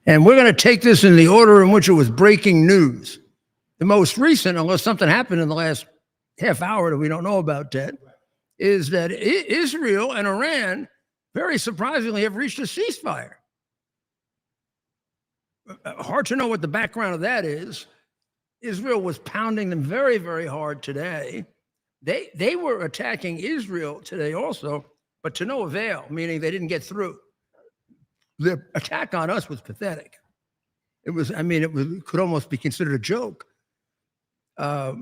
And we're going to take this in the order in which it was breaking news. The most recent, unless something happened in the last half hour that we don't know about, Ted, is that Israel and Iran, very surprisingly, have reached a ceasefire. Hard to know what the background of that is. Israel was pounding them very, very hard today. They were attacking Israel today also, but to no avail, meaning they didn't get through. The attack on us was pathetic. It was, I mean, it could almost be considered a joke. I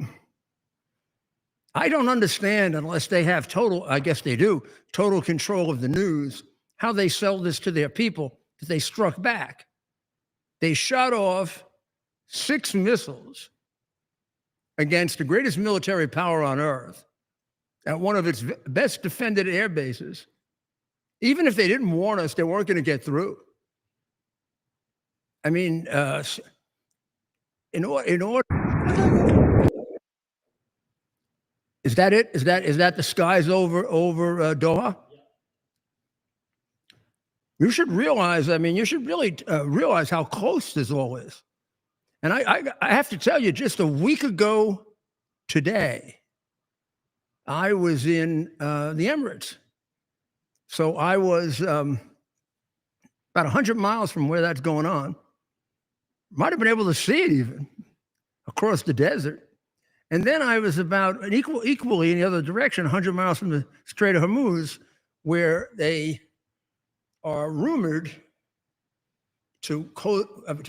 don't understand, unless they have total, I guess they do, total control of the news, how they sell this to their people, that they struck back. They shot off 6 missiles against the greatest military power on earth at one of its best defended air bases. Even if they didn't warn us, they weren't going to get through. I mean, in order. Is that it? Is that the skies over Doha? You should realize, I mean, you should really realize how close this all is. And I have to tell you, just a week ago today, I was in the Emirates. So I was about 100 miles from where that's going on. Might have been able to see it even across the desert. And then I was about equally in the other direction, 100 miles from the Strait of Hormuz, where they are rumored to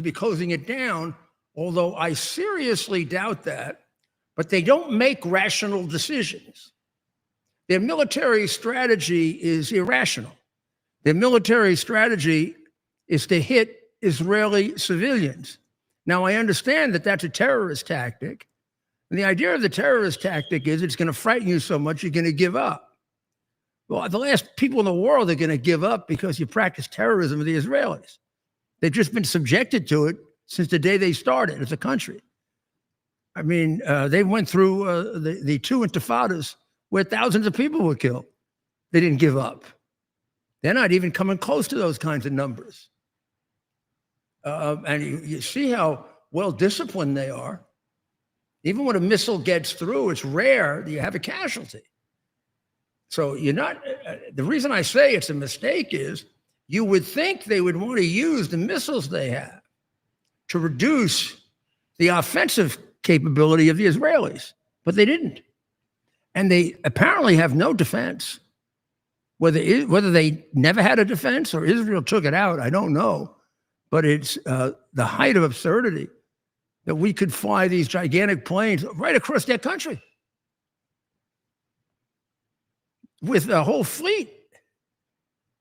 be closing it down, although I seriously doubt that. But they don't make rational decisions. Their military strategy is irrational. Their military strategy is to hit Israeli civilians. Now, I understand that that's a terrorist tactic. And the idea of the terrorist tactic is it's going to frighten you so much you're going to give up. Well, the last people in the world are going to give up because you practice terrorism are the Israelis. They've just been subjected to it since the day they started as a country. I mean, they went through the 2 intifadas where thousands of people were killed. They didn't give up. They're not even coming close to those kinds of numbers. And you see how well-disciplined they are. Even when a missile gets through, it's rare that you have a casualty. So you're not, the reason I say it's a mistake is you would think they would want to use the missiles they have to reduce the offensive capability of the Israelis, but they didn't. And they apparently have no defense. Whether they never had a defense or Israel took it out, I don't know. But it's the height of absurdity that we could fly these gigantic planes right across their country with a whole fleet.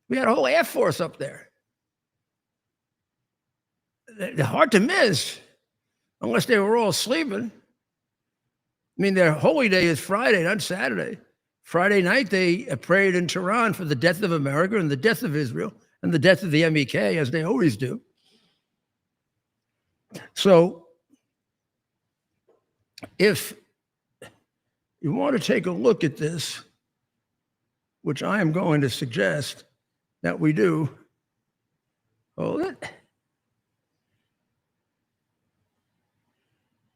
We had a whole Air Force up there. They're hard to miss unless they were all sleeping. I mean, their holy day is Friday, not Saturday. Friday night, they prayed in Tehran for the death of America and the death of Israel and the death of the MEK, as they always do. So if you want to take a look at this, which I am going to suggest that we do, hold it.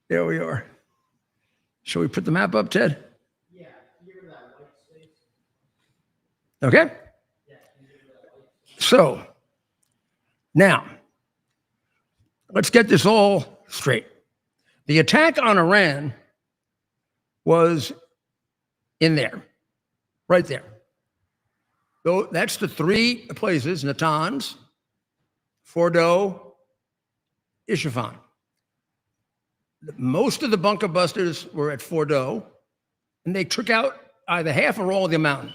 There we are. Shall we put the map up, Ted? Yeah, give her that white space. Okay. Yeah, give her that white space. So now, let's get this all straight. The attack on Iran was in there, right there. So that's the 3 places, Natanz, Fordo, Isfahan. Most of the bunker busters were at Fordo, and they took out either half or all of the mountain,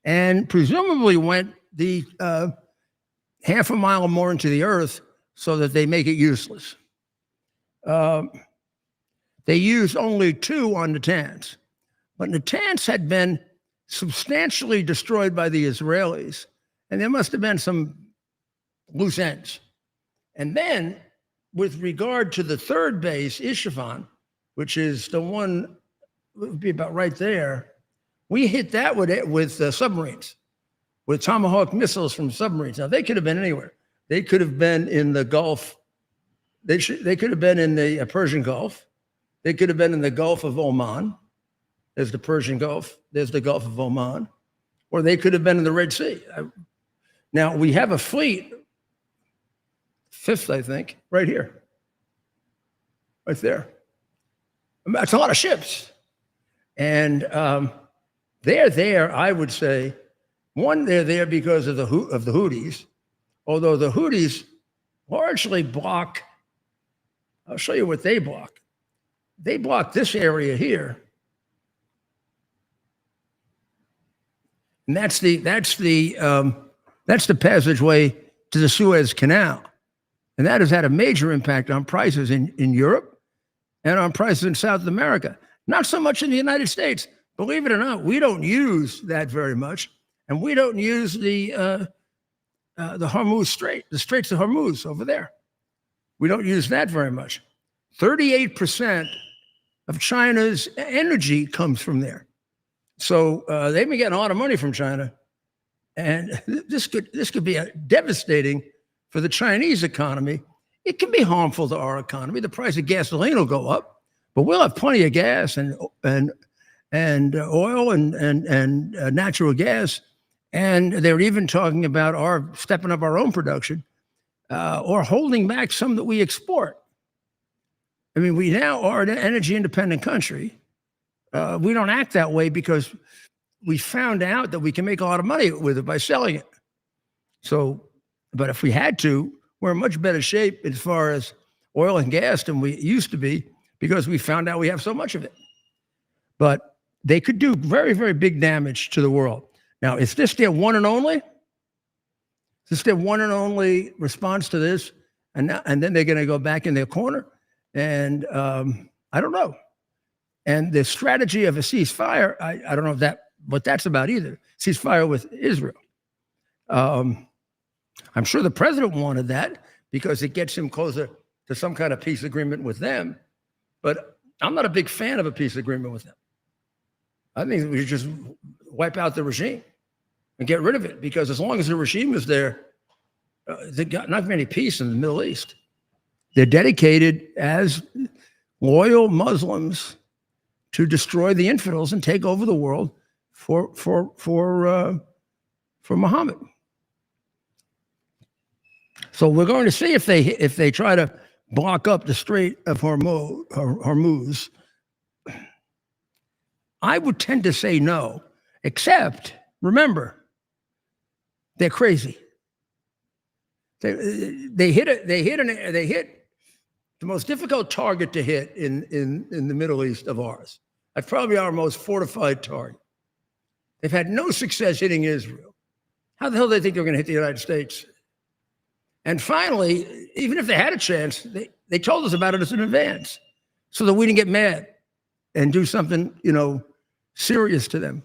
and presumably went the half a mile or more into the earth so that they make it useless. They used only 2 on Natanz, but Natanz had been substantially destroyed by the Israelis, and there must have been some loose ends. And then, with regard to the 3rd base, Isfahan, which is the one, would be about right there, we hit that with submarines, with Tomahawk missiles from submarines. Now, they could have been anywhere. They could have been in the Gulf. They could have been in the Persian Gulf. They could have been in the Gulf of Oman. There's the Persian Gulf. There's the Gulf of Oman. Or they could have been in the Red Sea. Now, we have a fleet, fifth, I think, right here. Right there. That's a lot of ships. And they're there, I would say, one, they're there because of the Houthis, although the Houthis largely block, I'll show you what they block. They block this area here. And that's the passageway to the Suez Canal. And that has had a major impact on prices in Europe and on prices in South America. Not so much in the United States. Believe it or not, we don't use that very much. And we don't use the Hormuz Strait, the Straits of Hormuz over there. We don't use that very much. 38% of China's energy comes from there. So they've been getting a lot of money from China. And this could be devastating for the Chinese economy. It can be harmful to our economy. The price of gasoline will go up, but we'll have plenty of gas and oil and natural gas. And they're even talking about stepping up our own production or holding back some that we export. I mean, we now are an energy independent country. We don't act that way because we found out that we can make a lot of money with it by selling it. So, but if we had to, we're in much better shape as far as oil and gas than we used to be because we found out we have so much of it. But they could do very, very big damage to the world. Now, is this their one and only? Is this their one and only response to this? And then they're going to go back in their corner? And I don't know. And the strategy of a ceasefire, I don't know what that's about either. Ceasefire with Israel. I'm sure the president wanted that because it gets him closer to some kind of peace agreement with them. But I'm not a big fan of a peace agreement with them. I think we should just wipe out the regime and get rid of it because as long as the regime is there, there's not many peace in the Middle East. They're dedicated as loyal Muslims to destroy the infidels and take over the world for Muhammad. So we're going to see if they try to block up the Strait of Hormuz. I would tend to say no, except remember, they're crazy. They hit the most difficult target to hit in the Middle East of ours. That's probably our most fortified target. They've had no success hitting Israel. How the hell do they think they're going to hit the United States? And finally, even if they had a chance, they told us about it in advance so that we didn't get mad and do something, serious to them.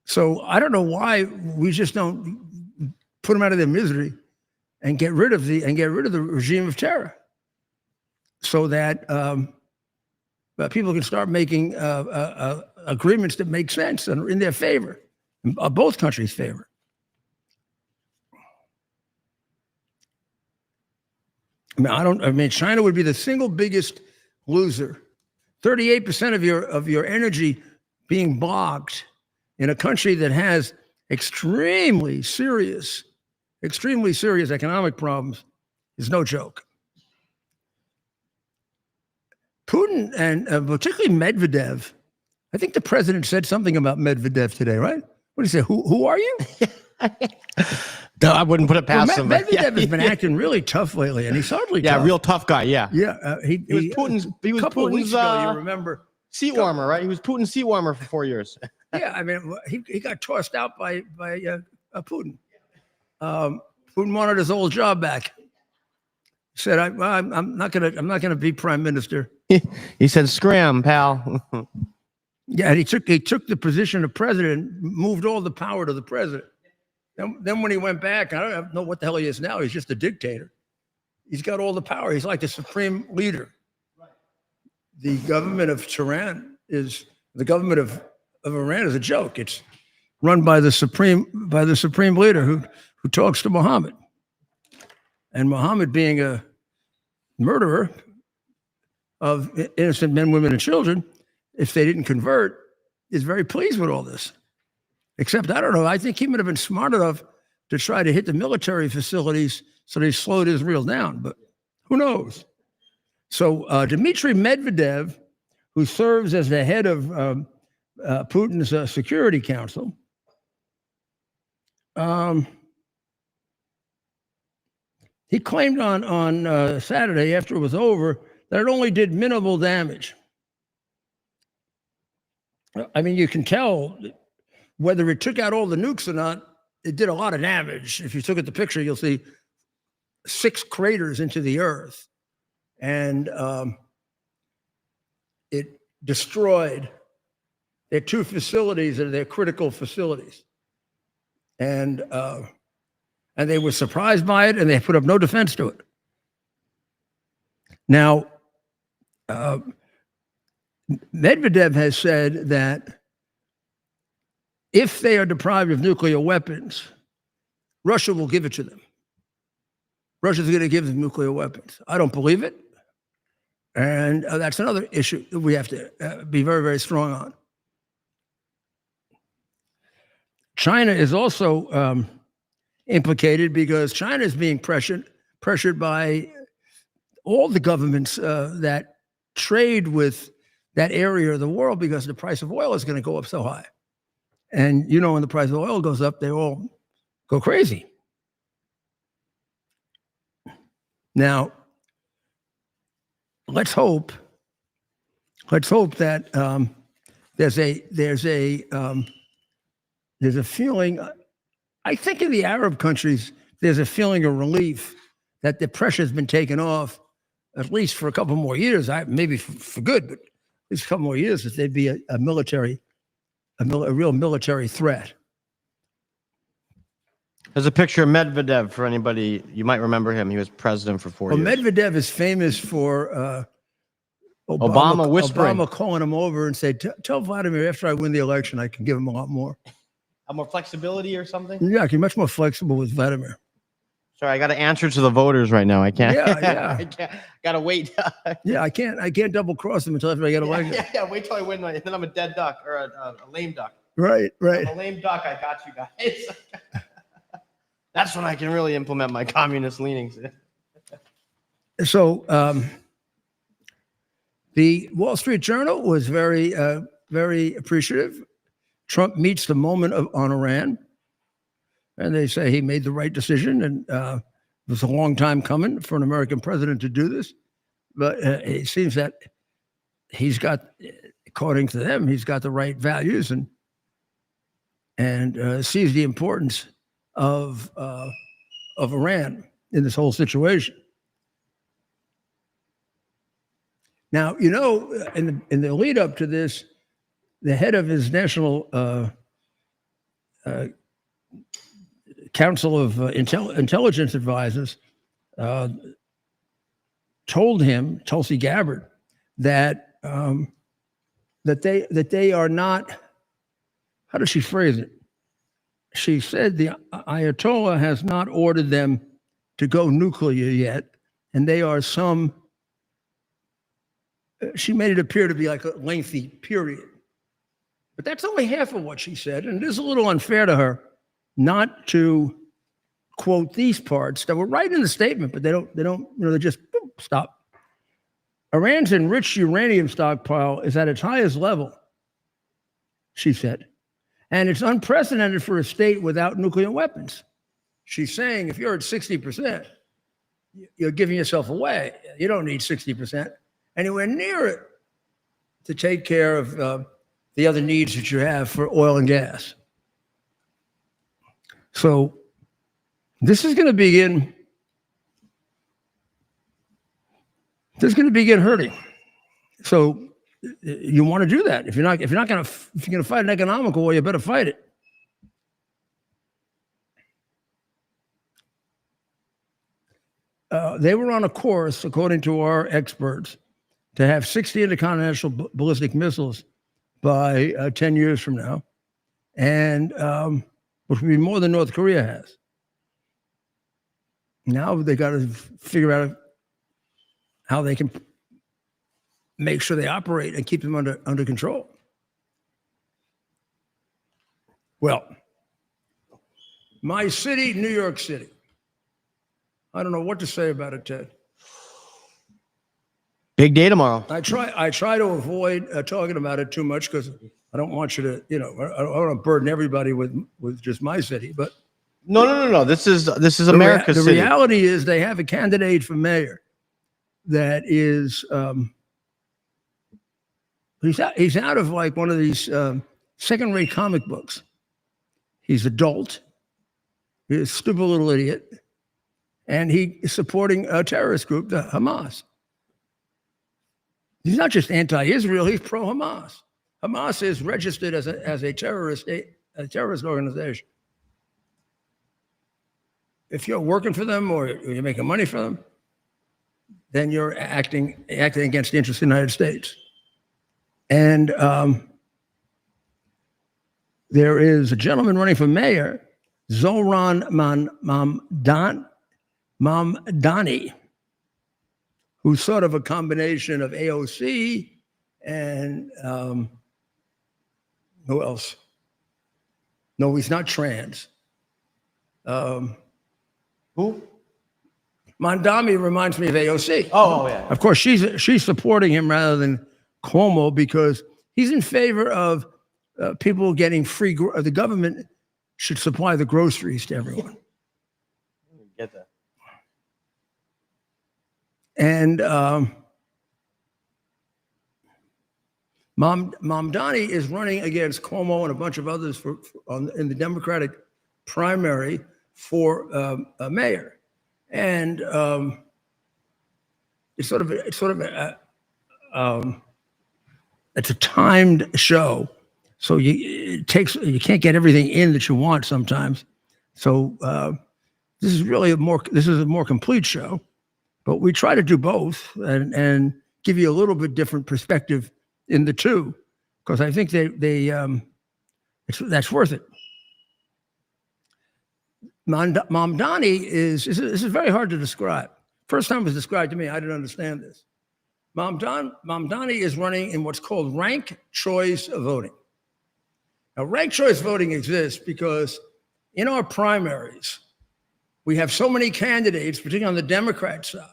So I don't know why we just don't put them out of their misery and get rid of the regime of terror, so that people can start making agreements that make sense and are in their favor, in both countries' favor. I mean, China would be the single biggest loser. 38% of your energy being blocked in a country that has extremely serious economic problems is no joke. Putin and particularly Medvedev, I think the president said something about Medvedev today, right? What did he say? Who are you? No, I wouldn't put it past him. Medvedev has been acting really tough lately, and he's hardly tough. Real tough guy. Yeah, he was Putin's. He was couple of weeks Putin's. ago, you remember? Seat warmer, right? He was Putin's seat warmer for 4 years. Yeah, I mean, he got tossed out by Putin. Putin wanted his old job back. He said, "I'm not gonna be prime minister." He said, "Scram, pal." Yeah, and he took the position of president, moved all the power to the president. Then when he went back, I don't know what the hell he is now. He's just a dictator. He's got all the power. He's like the supreme leader. The government of Iran is a joke. It's run by the supreme leader who talks to Muhammad. And Muhammad, being a murderer of innocent men, women, and children, if they didn't convert, is very pleased with all this. Except, I don't know, I think he would have been smart enough to try to hit the military facilities so they slowed Israel down, but who knows? So Dmitry Medvedev, who serves as the head of Putin's Security Council, he claimed on Saturday, after it was over, that it only did minimal damage. I mean, you can tell whether it took out all the nukes or not, it did a lot of damage. If you look at the picture, you'll see 6 craters into the earth. And it destroyed their 2 facilities that are their critical facilities. And they were surprised by it, and they put up no defense to it. Now, Medvedev has said that if they are deprived of nuclear weapons, Russia will give it to them. Russia's going to give them nuclear weapons. I don't believe it. And that's another issue that we have to be very, very strong on. China is also implicated because China is being pressured by all the governments that trade with that area of the world, because the price of oil is going to go up so high. And you know, when the price of oil goes up, they all go crazy. Now, let's hope that there's a feeling. I think in the Arab countries, there's a feeling of relief that the pressure's been taken off, at least for a couple more years. Maybe for good, but at least a couple more years, that there'd be a real military threat. There's a picture of Medvedev for anybody. You might remember him. He was president for 4 years. Medvedev is famous for Obama whispering. Obama calling him over and say, tell Vladimir after I win the election, I can give him a lot more. More flexibility or something? Yeah, I can be much more flexible with Vladimir. Sorry, I got to answer to the voters right now. I can't. Yeah. I can't. Got to wait. Yeah, I can't double cross him until after I get elected. Yeah. Wait till I win, and then I'm a dead duck or a lame duck. Right. I'm a lame duck. I got you guys. That's when I can really implement my communist leanings. So the Wall Street Journal was very appreciative. Trump meets the moment on Iran, and they say he made the right decision, and it was a long time coming for an American president to do this. But it seems that he's got, according to them, he's got the right values and sees the importance of Iran in this whole situation. Now, you know, in the lead up to this, the head of his National Council of Intelligence Advisors told him, Tulsi Gabbard, that they are not. How does she phrase it? She said the Ayatollah has not ordered them to go nuclear yet, and they are some. She made it appear to be like a lengthy period. But that's only half of what she said, and it is a little unfair to her not to quote these parts that were right in the statement, but they don't, they just stop. Iran's enriched uranium stockpile is at its highest level, she said, and it's unprecedented for a state without nuclear weapons. She's saying if you're at 60%, you're giving yourself away. You don't need 60% anywhere near it to take care of the other needs that you have for oil and gas. So this is going to begin. This is going to begin hurting. So you want to do that. If you're going to fight an economical war, you better fight it. They were on a course, according to our experts, to have 60 intercontinental ballistic missiles by 10 years from now, and which would be more than North Korea has. Now they got to figure out how they can make sure they operate and keep them under control. Well, my city, New York City. I don't know what to say about it, Ted. Big day tomorrow. I try to avoid talking about it too much because I don't want you to, I don't want to burden everybody with just my city. But No. This is America's the city. reality is they have a candidate for mayor that is he's out of like one of these second-rate comic books. He's adult. He's a stupid little idiot, and he is supporting a terrorist group, the Hamas. He's not just anti-Israel; he's pro-Hamas. Hamas is registered as a terrorist organization. If you're working for them or you're making money for them, then you're acting against the interests of the United States. And there is a gentleman running for mayor, Zohran Mamdani, who's sort of a combination of AOC and who else? No, he's not trans. Who? Mamdani reminds me of AOC. Oh yeah. Of course, she's supporting him rather than Cuomo because he's in favor of people getting free. The government should supply the groceries to everyone. Get that. And Mamdani is running against Cuomo and a bunch of others in the Democratic primary for a mayor, and it's a timed show, so you can't get everything in that you want sometimes. So this is a more complete show, but we try to do both and give you a little bit different perspective in the two, because I think that's worth it. Mamdani this is very hard to describe. First time it was described to me, I didn't understand this. Mamdani is running in what's called ranked choice voting. Now, ranked choice voting exists because in our primaries, we have so many candidates, particularly on the Democrat side,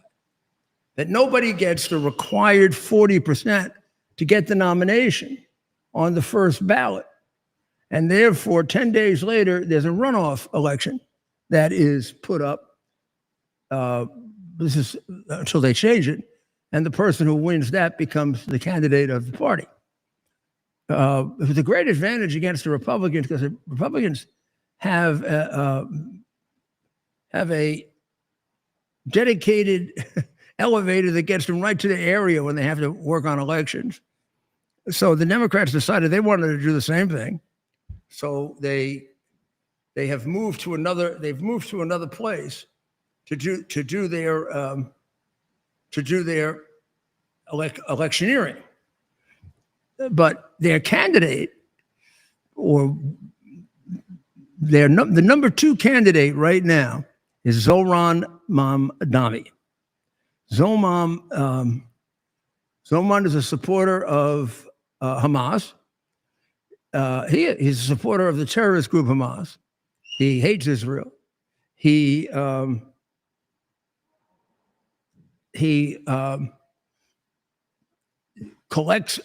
that nobody gets the required 40% to get the nomination on the first ballot. And therefore, 10 days later, there's a runoff election that is put up. This is until they change it. And the person who wins that becomes the candidate of the party. It was a great advantage against the Republicans because the Republicans have a dedicated elevator that gets them right to the area when they have to work on elections. So the Democrats decided they wanted to do the same thing. So they have moved to another. They've moved to another place to do their electioneering. But their candidate, or the number two candidate right now, is Zohran Mamdani. Zohran is a supporter of Hamas. He's a supporter of the terrorist group Hamas. He hates Israel. He collects.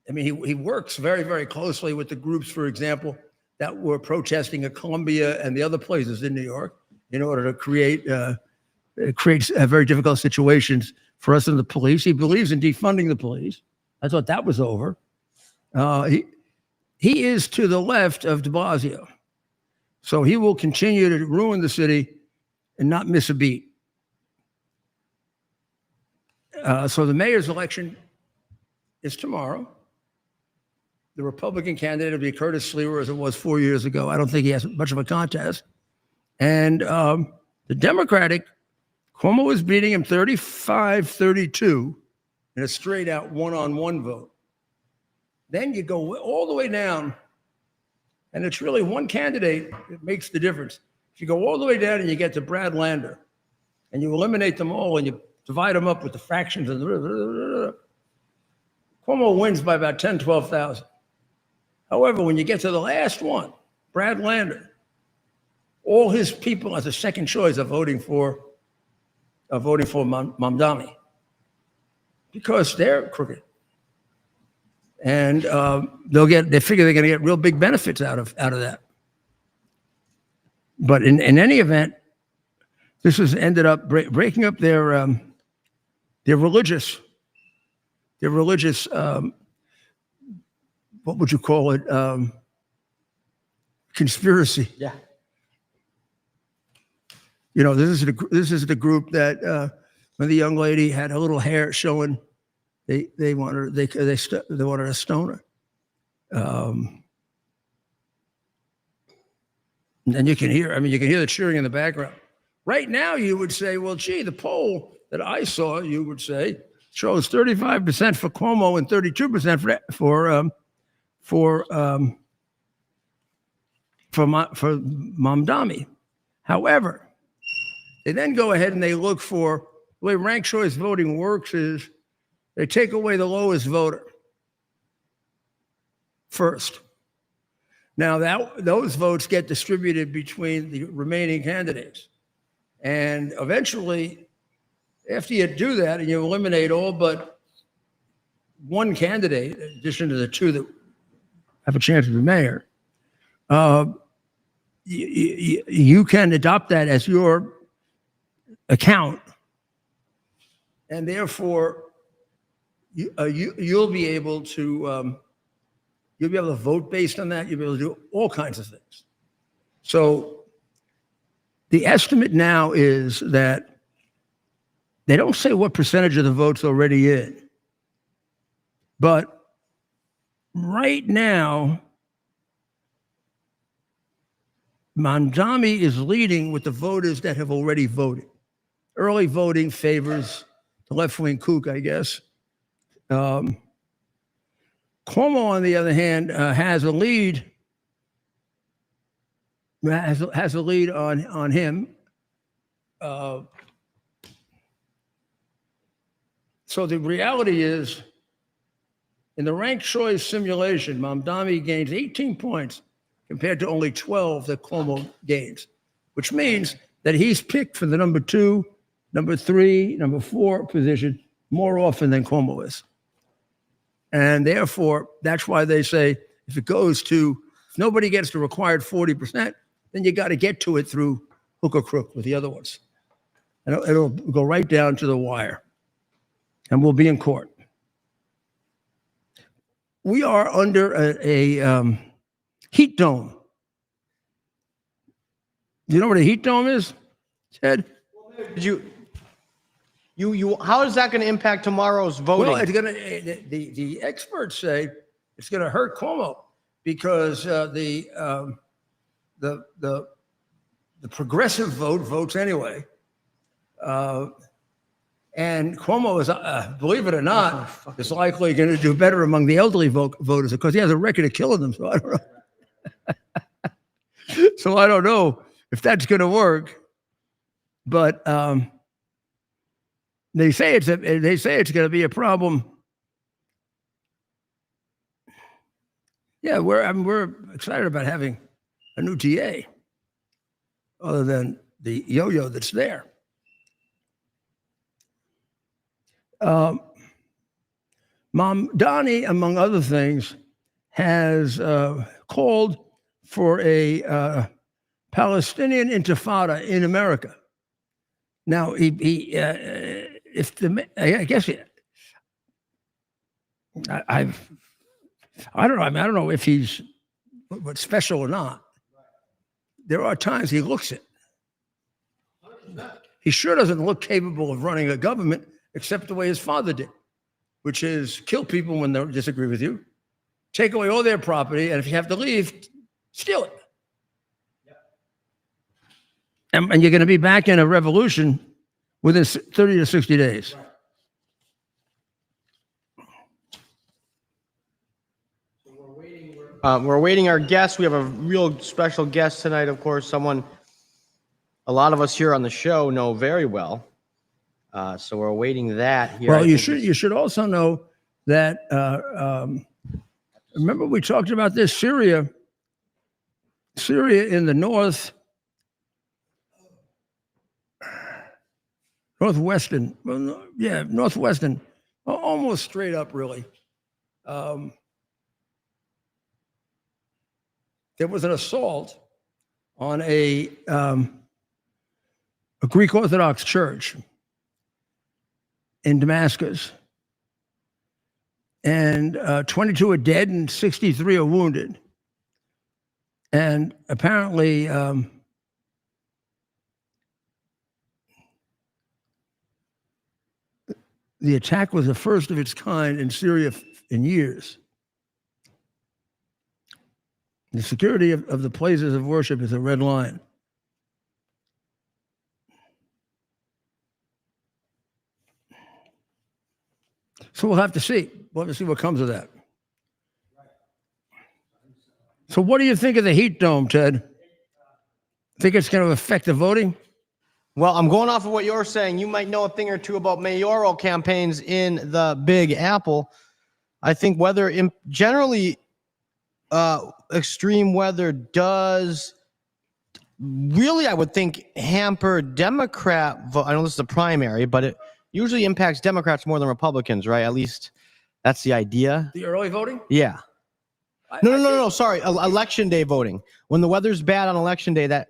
I mean, he works very, very closely with the groups, for example, that were protesting at Columbia and the other places in New York in order to create very difficult situations for us in the police. He believes in defunding the police. I thought that was over. He is to the left of de Blasio. So he will continue to ruin the city and not miss a beat. So the mayor's election is tomorrow. The Republican candidate will be Curtis Sliwa, as it was 4 years ago. I don't think he has much of a contest. And the Democratic, Cuomo is beating him 35-32 in a straight out one-on-one vote. Then you go all the way down, and it's really one candidate that makes the difference. If you go all the way down and you get to Brad Lander, and you eliminate them all and you divide them up with the fractions, and Cuomo wins by about 10, 12,000. However, when you get to the last one, Brad Lander, all his people as a second choice are voting for Mamdani because they're crooked, and they figure they're going to get real big benefits out of that. But in any event, this has ended up breaking up their religious what would you call it, conspiracy. Yeah. You know, this is the group that when the young lady had a little hair showing, they wanted to stone her. And you can hear the cheering in the background. Right now, you would say, well, gee, the poll that I saw, you would say, shows 35% for Cuomo and 32% for Mamdani. However, they then go ahead and they look for the way ranked choice voting works is they take away the lowest voter first. Now those votes get distributed between the remaining candidates. And eventually, after you do that and you eliminate all but one candidate, in addition to the two that have a chance to be mayor, you can adopt that as your account, and therefore you'll be able to vote based on that. You'll be able to do all kinds of things. So the estimate now is that they don't say what percentage of the vote's already in, but right now, Mamdani is leading with the voters that have already voted. Early voting favors the left-wing kook, I guess. Cuomo, on the other hand, has a lead. Has a lead on him. So the reality is, in the ranked choice simulation, Mamdani gains 18 points compared to only 12 that Cuomo gains, which means that he's picked for the number 2, number 3, number 4 position more often than Cuomo is. And therefore, that's why they say if nobody gets the required 40%, then you got to get to it through hook or crook with the other ones. And it'll go right down to the wire. And we'll be in court. We are under a heat dome. You know what a heat dome is, Ted? Did how is that going to impact tomorrow's voting? Well, it's going to. The experts say it's going to hurt Cuomo because the progressive votes anyway, and Cuomo is, believe it or not, is likely going to do better among the elderly voters because he has a record of killing them. So I don't know. So I don't know if that's going to work, but they say it's going to be a problem. Yeah, we're excited about having a new TA, other than the yo-yo that's there. Mamdani, among other things, has called for a Palestinian intifada in America. Now, I guess I don't know. I mean, I don't know if he's what's special or not. There are times he looks it. He sure doesn't look capable of running a government, except the way his father did, which is kill people when they disagree with you, take away all their property, and if you have to leave, steal it. And you're going to be back in a revolution within 30 to 60 days. We're awaiting our guests. We have a real special guest tonight, of course, someone a lot of us here on the show know very well. So we're awaiting that here. Well, I you think should also know that. Remember, we talked about this Syria in the northwestern. Well, northwestern, almost straight up, really. There was an assault on a Greek Orthodox church in Damascus, and 22 are dead and 63 are wounded. And apparently, the attack was the first of its kind in Syria in years. The security of the places of worship is a red line. So we'll have to see. We'll have to see what comes of that. So what do you think of the heat dome, Ted? Think it's going to affect the voting? Well, I'm going off of what you're saying. You might know a thing or two about mayoral campaigns in the Big Apple. I think generally extreme weather does really, I would think, hamper Democrat vote. I know this is a primary, but it usually impacts Democrats more than Republicans, right? At least that's the idea. The early voting? Yeah. No. Sorry, election day voting. When the weather's bad on election day, that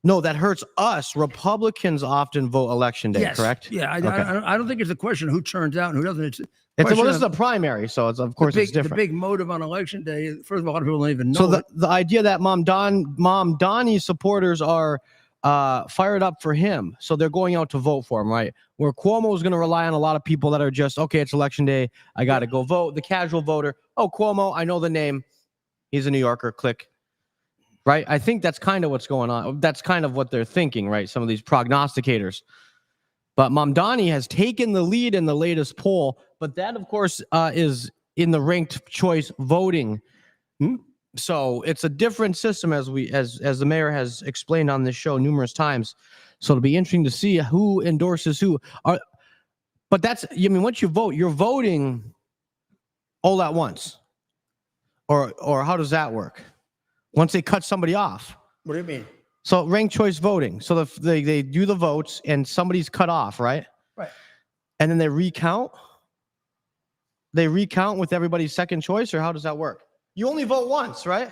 hurts us. Republicans often vote election day, Yes. correct? Yeah, I Okay. don't think it's a question of who turns out and who doesn't. It's Well, question this is of a primary, so it's the different. big motive on election day. First of all, a lot of people don't even know. So it. the idea that Mom Donnie's supporters are fired up for him, so they're going out to vote for him, right? Where Cuomo is going to rely on a lot of people that are just, okay, it's election day, I got to go vote. The casual voter, oh, Cuomo, I know the name, he's a New Yorker, click. Right? I think that's kind of what's going on. That's kind of what they're thinking, right? Some of these prognosticators. But Mamdani has taken the lead in the latest poll, but that, of course, is in the ranked choice voting. So it's a different system, as the mayor has explained on this show numerous times. So it'll be interesting to see who endorses who. But once you vote, you're voting all at once. Or how does that work? Once they cut somebody off. What do you mean? So ranked choice voting. So they do the votes and somebody's cut off, right? Right. And then they recount? They recount with everybody's second choice, or how does that work? You only vote once, right?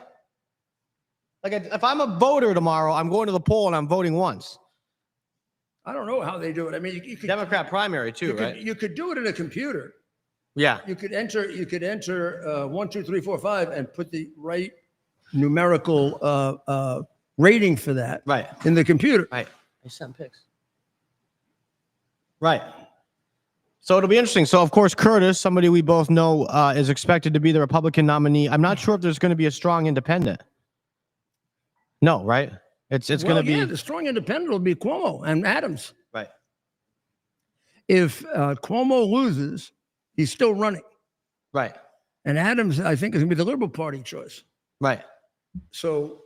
Like if I'm a voter tomorrow, I'm going to the poll and I'm voting once. I don't know how they do it. I mean, you could Democrat primary too, right? You could do it in a computer. Yeah. You could enter 1, 2, 3, 4, 5 and put the right numerical rating for that Right. in the computer. Right. I sent pics. Right. So it'll be interesting. So, of course, Curtis, somebody we both know, is expected to be the Republican nominee. I'm not sure if there's going to be a strong independent. No, right? It's going to be. The strong independent will be Cuomo and Adams. Right. If Cuomo loses, he's still running. Right. And Adams, I think, is going to be the Liberal Party choice. Right. So,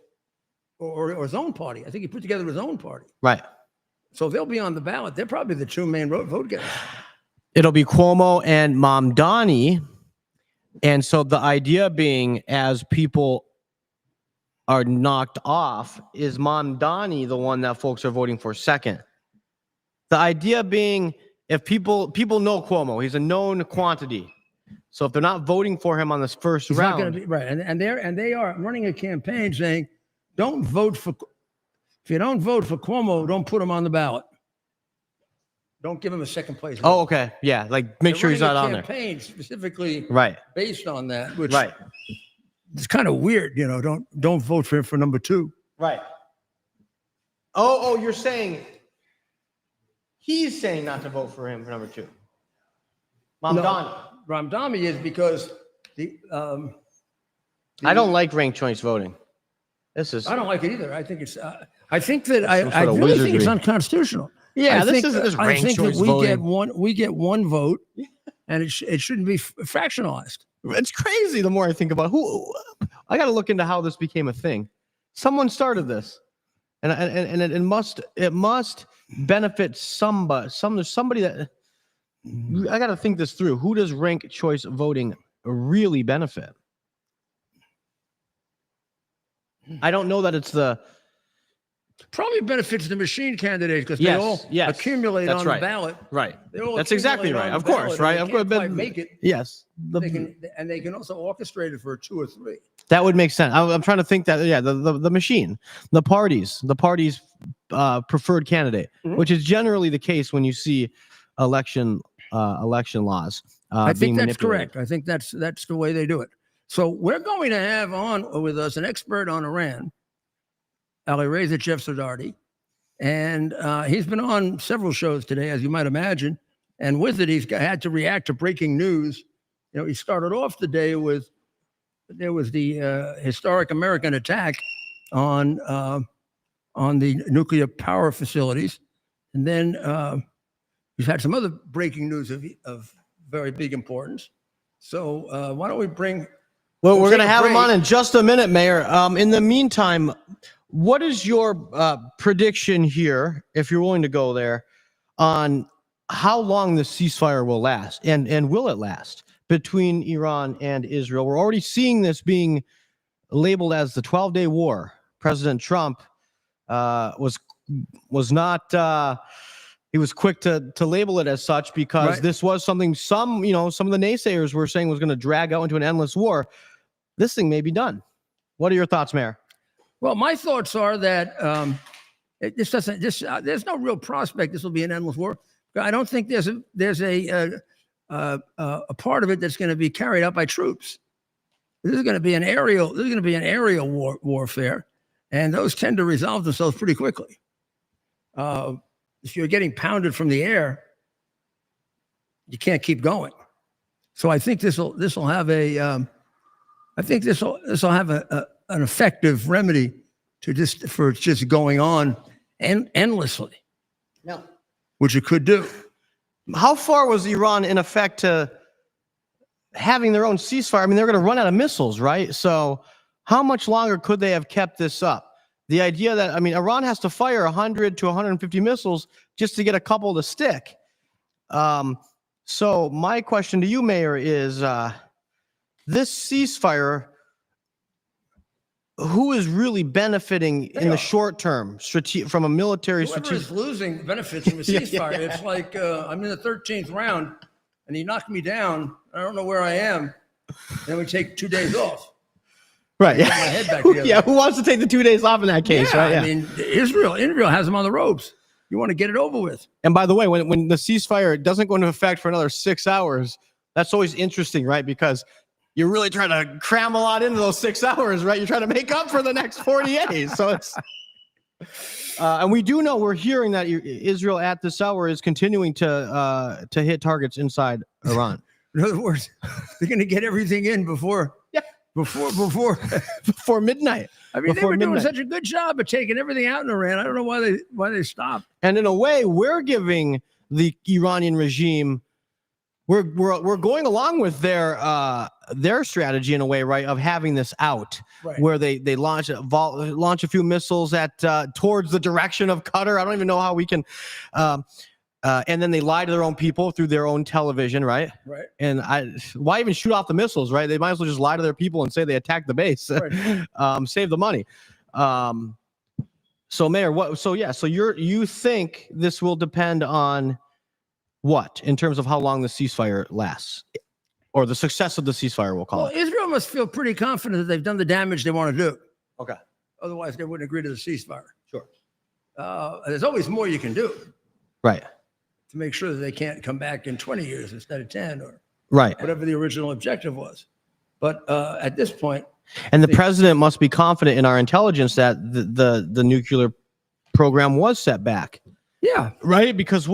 or his own party. I think he put together his own party. Right. So they'll be on the ballot. They're probably the two main vote getters. It'll be Cuomo and Mamdani. And so the idea being, as people are knocked off, is Mamdani the one that folks are voting for second? The idea being, if people know Cuomo, he's a known quantity. So if they're not voting for him on this first round, not going to be right. And they are running a campaign saying, don't vote for. If you don't vote for Cuomo, don't put him on the ballot. Don't give him a second place. Oh, okay. Yeah. Like make sure he's not on there. Campaign specifically Right. based on that, which Right. it's kind of weird, don't vote for him for number 2. Right. Oh, you're saying he's saying not to vote for him for number 2. Mamdani. No, Ramdami is because I don't like ranked choice voting. I don't like it either. I think it's. I think that I sort of really think it's wizardry. unconstitutional. Yeah, I this think, isn't this I ranked think choice that voting. we get one vote, and it shouldn't be fractionalized. It's crazy the more I think about who. I got to look into how this became a thing. Someone started this. and it must benefit somebody that I got to think this through. Who does ranked choice voting really benefit? I don't know that it's the Probably benefits the machine candidates because Yes, they all yes, accumulate that's on right. the ballot. right. They all That's exactly accumulate right. on Of the course, ballot, right. and Of they course, can't quite make it. Yes, They can also orchestrate it for 2 or 3. that would make sense. I'm trying to think that the machine, the parties preferred candidate, Mhm. which is generally the case when you see election laws. I being think that's manipulated. correct. I think that's the way they do it. So we're going to have on with us an expert on Iran, Alireza Jafarzadeh, and he's been on several shows today, as you might imagine. And with it, he's had to react to breaking news. You know, he started off the day with there was the historic American attack on the nuclear power facilities, and then he's had some other breaking news of very big importance. So why don't we bring? Well, We'll we're going to take a have him break. on in just a minute, Mayor. In the meantime, what is your prediction here, if you're willing to go there, on how long the ceasefire will last, and will it last between Iran and Israel? We're already seeing this being labeled as the 12-day war. President Trump was not. He was quick to label it as such because Right. this was something some of the naysayers were saying was going to drag out into an endless war. This thing may be done. What are your thoughts, Mayor? Well, my thoughts are that there's no real prospect this will be an endless war. I don't think there's a part of it that's going to be carried out by troops. This is going to be an aerial warfare, and those tend to resolve themselves pretty quickly. If you're getting pounded from the air, you can't keep going. So I think this will have an effective remedy for just going on endlessly. No. Which it could do. How far was Iran in effect to having their own ceasefire? I mean, they're going to run out of missiles, right? So how much longer could they have kept this up? The idea that, I mean, Iran has to fire 100 to 150 missiles just to get a couple to stick. So my question to you, Mayor, is this ceasefire, who is really benefiting in the short term from a military Whoever is losing benefits from a ceasefire. It's like I'm in the 13th round and he knocked me down. I don't know where I am. Then we take 2 days off. Right. Get my head back together. Yeah. Who wants to take the 2 days off in that case? Yeah, Right. Yeah. I mean, Israel has them on the ropes. You want to get it over with. And by the way, when the ceasefire doesn't go into effect for another 6 hours, that's always interesting, right? Because you're really trying to cram a lot into those 6 hours, right? You're trying to make up for the next 48. So it's, and we do know, we're hearing that Israel at this hour is continuing to hit targets inside Iran. In other words, they're going to get everything in before Before midnight. I mean, they Before were doing midnight. such a good job of taking everything out in Iran. I don't know why they stopped. And in a way, we're giving the Iranian regime, we're going along with their strategy in a way, right, of having this out, Right. where they launch a few missiles at towards the direction of Qatar. I don't even know how we can, and then they lie to their own people through their own television, right? Right. And why even shoot off the missiles, right? They might as well just lie to their people and say they attacked the base, Right. save the money. So, Mayor, so you think this will depend on what in terms of how long the ceasefire lasts, or the success of the ceasefire, we'll call Well, it. Israel must feel pretty confident that they've done the damage they want to do. Okay. Otherwise, they wouldn't agree to the ceasefire. Sure. There's always more you can do Right. to make sure that they can't come back in 20 years instead of 10 or Right. whatever the original objective was. But at this point, And the president must be confident in our intelligence that the nuclear program was set back. yeah, Right? Because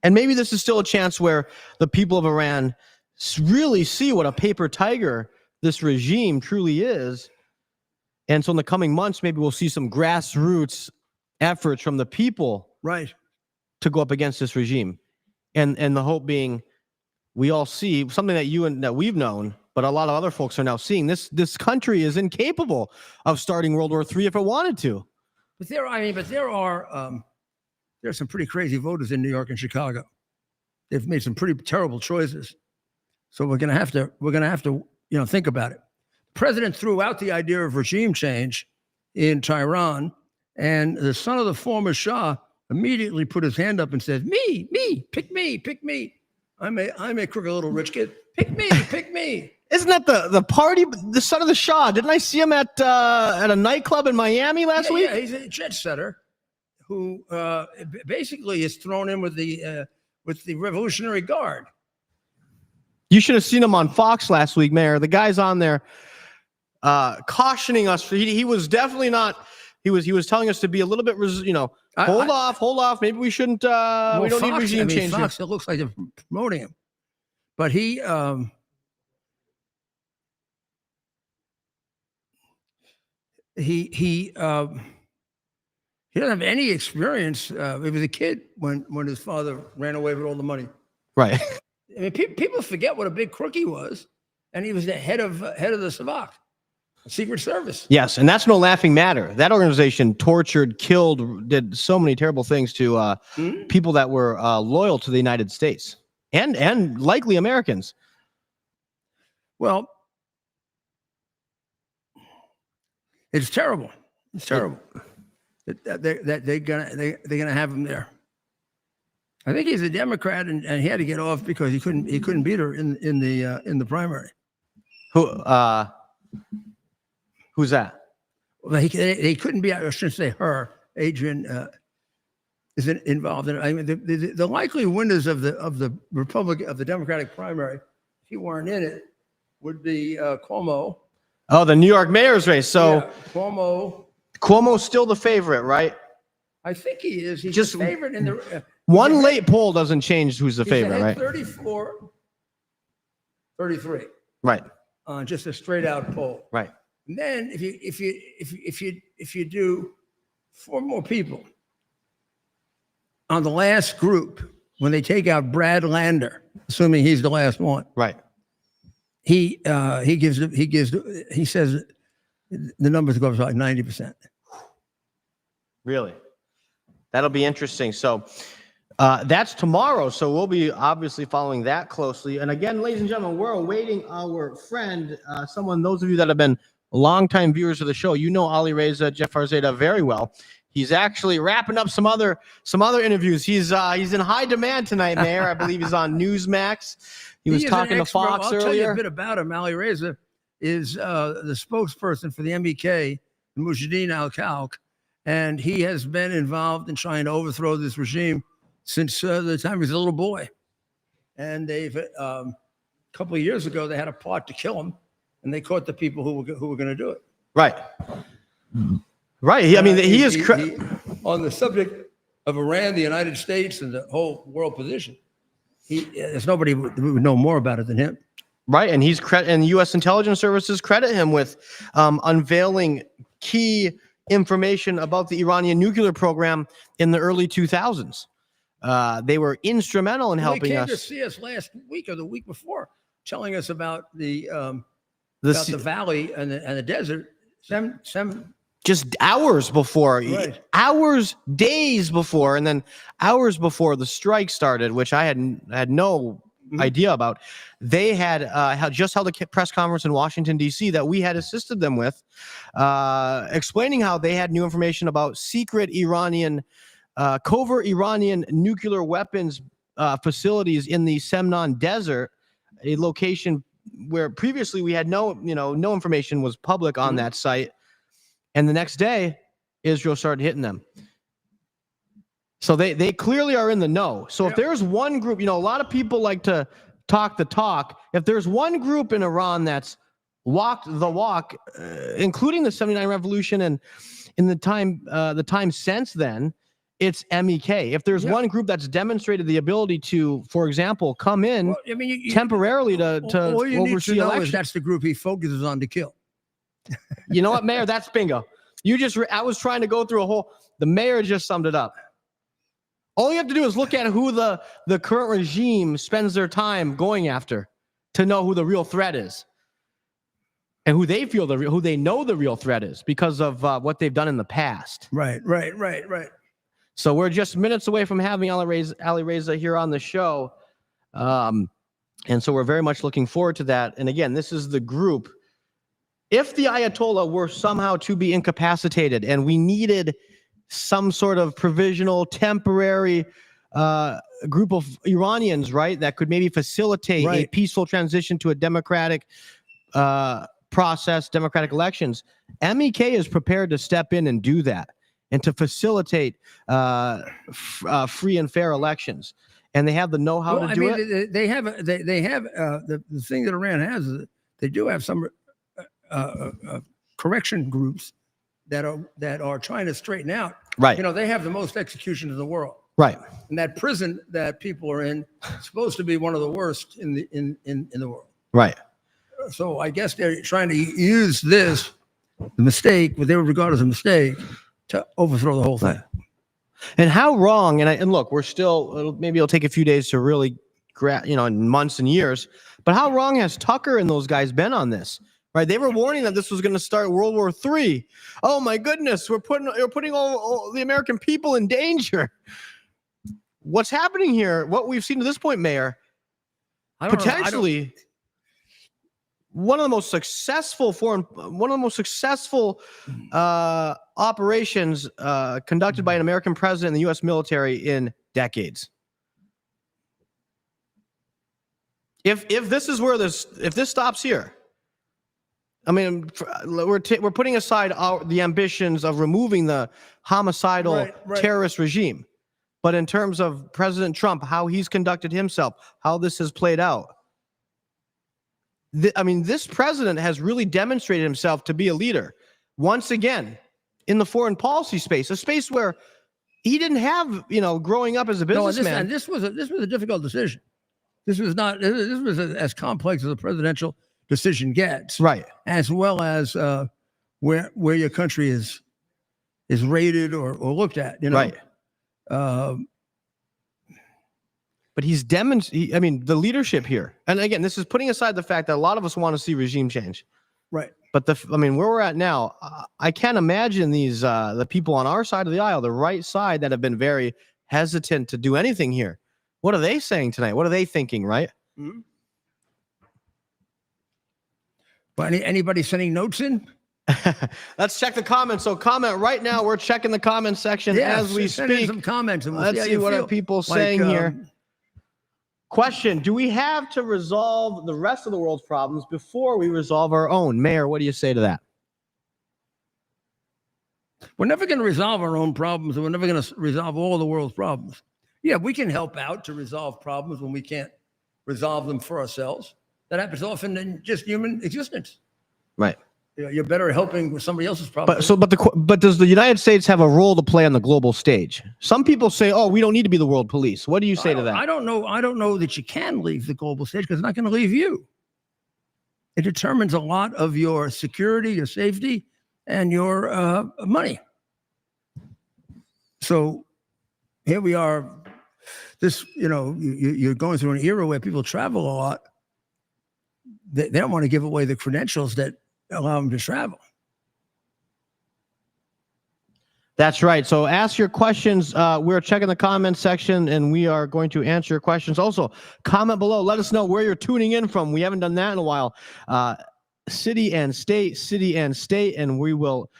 and maybe this is still a chance where the people of Iran really see what a paper tiger this regime truly is. And so in the coming months, maybe we'll see some grassroots efforts from the people right. to go up against this regime. And the hope being, we all see something that that we've known but a lot of other folks are now seeing this country is incapable of starting World War III if it wanted to. But there are some pretty crazy voters in New York and Chicago. They've made some pretty terrible choices. So we're gonna have to think about it. The president threw out the idea of regime change in Tehran, and the son of the former Shah immediately put his hand up and said, me, pick me. I'm a crooked little rich kid. Pick me. Isn't that the party, the son of the Shah? Didn't I see him at a nightclub in Miami last week? Yeah, he's a jet setter who basically is thrown in with the Revolutionary Guard. You should have seen him on Fox last week, Mayor. The guy's on there cautioning us. He was definitely not. He was telling us to be a little bit, hold off. Maybe we shouldn't. We don't need regime change. Fox, it looks like they're promoting him, but he doesn't have any experience. He was a kid when his father ran away with all the money. Right. I mean, people forget what a big crook he was, and he was the head of the Savak, Secret Service. Yes, and that's no laughing matter. That organization tortured, killed, did so many terrible things to people that were loyal to the United States and likely Americans. Well, it's terrible. It's terrible that they're gonna have him there. I think he's a Democrat, and he had to get off because he couldn't beat her in the primary. Who's that? Well, they couldn't be. I shouldn't say her. Adrian isn't involved in it. I mean, the likely winners of the Democratic primary, if he weren't in it, would be Cuomo. Oh, the New York mayor's race. So yeah, Cuomo's still the favorite, right? I think he is. He's Just the favorite in the. One late poll doesn't change who's the favorite, right? 34, 33. Right. Just a straight out poll. Right. And then if you do 4 more people on the last group, when they take out Brad Lander, assuming he's the last one, right? He says the numbers go up to like 90%. Really? That'll be interesting. So that's tomorrow. So we'll be obviously following that closely. And again, ladies and gentlemen, we're awaiting our friend, those of you that have been longtime viewers of the show, you know Alireza Jafarzadeh very well. He's actually wrapping up some other interviews. He's in high demand tonight, Mayor. I believe he's on Newsmax. He was talking to Fox earlier. I'll tell you a bit about him. Alireza is the spokesperson for the MEK, Mujahideen al-Khalq, and he has been involved in trying to overthrow this regime since the time he was a little boy. And they've a couple of years ago they had a plot to kill him, and they caught the people who were going to do it. Right. Right. I mean, he is on the subject of Iran, the United States, and the whole world position. There's nobody who would know more about it than him. Right, and and U.S. intelligence services credit him with unveiling key information about the Iranian nuclear program in the early 2000s. They were instrumental in helping us. They came to see us last week or the week before, telling us about the valley and the desert. Just hours before, right. Days before, and then hours before the strike started, which I had no idea about. They had just held a press conference in Washington, D.C. that we had assisted them with, explaining how they had new information about secret covert Iranian nuclear weapons facilities in the Semnan Desert, a location where previously we had no information was public on that site. And the next day, Israel started hitting them. So they clearly are in the know. So if there's one group, a lot of people like to talk the talk. If there's one group in Iran that's walked the walk, including the 79 revolution and in the time since then, it's MEK. If there's one group that's demonstrated the ability to, for example, come in temporarily to all you oversee need to know elections. is that's the group he focuses on to kill. You know what, Mayor? That's bingo. I was trying to go through the mayor just summed it up. All you have to do is look at who the current regime spends their time going after to know who the real threat is. and who they feel who they know the real threat is because of what they've done in the past. Right. So we're just minutes away from having Alireza here on the show. And so we're very much looking forward to that. And again, this is the group. If the Ayatollah were somehow to be incapacitated and we needed some sort of provisional, temporary group of Iranians, right, that could maybe facilitate a peaceful transition to a democratic process, democratic elections, MEK is prepared to step in and do that and to facilitate free and fair elections. And they have the know-how to do it. They have the thing that Iran has is they do have some correction groups that are trying to straighten out. Right. You know, they have the most executions in the world. Right. And that prison that people are in is supposed to be one of the worst in the world. Right. So I guess they're trying to use this, the mistake, what they would regard as a mistake, to overthrow the whole thing. Right. And how wrong, and look, we're still, maybe it'll take a few days to really, months and years, but how wrong has Tucker and those guys been on this? Right? They were warning that this was going to start World War III. Oh my goodness, you're putting all the American people in danger. What's happening here? What we've seen to this point, Mayor, potentially one of the most successful operations conducted by an American president in the U.S. military in decades. If this is where if this stops here, I mean, we're putting aside the ambitions of removing the homicidal terrorist regime, but in terms of President Trump, how he's conducted himself, how this has played out. This president has really demonstrated himself to be a leader once again in the foreign policy space, a space where he didn't have, growing up as a businessman. This was a difficult decision. This was as complex as a presidential decision gets, right? As well as where your country is rated or looked at, right? But he's demonstrated, the leadership here. And again, this is putting aside the fact that a lot of us want to see regime change. Right. But where we're at now, I can't imagine these, the people on our side of the aisle, the right side, that have been very hesitant to do anything here. What are they saying tonight? What are they thinking, right? Mm-hmm. But anybody sending notes in? Let's check the comments. So comment right now. We're checking the comment section as we send in speak. some comments and Let's see what are people saying here. Question: do we have to resolve the rest of the world's problems before we resolve our own? Mayor, what do you say to that? We're never going to resolve our own problems, and we're never going to resolve all of the world's problems. Yeah, we can help out to resolve problems when we can't resolve them for ourselves. That happens often in just human existence. Right. You're better helping with somebody else's problem. But does the United States have a role to play on the global stage? Some people say, "Oh, we don't need to be the world police." What do you say to that? I don't know that you can leave the global stage, because it's not going to leave you. It determines a lot of your security, your safety, and your money. So here we are. This, you're going through an era where people travel a lot. They don't want to give away the credentials that allow them to travel. That's right. So ask your questions. We're checking the comments section, and we are going to answer your questions. Also, comment below. Let us know where you're tuning in from. We haven't done that in a while. City and state, and we will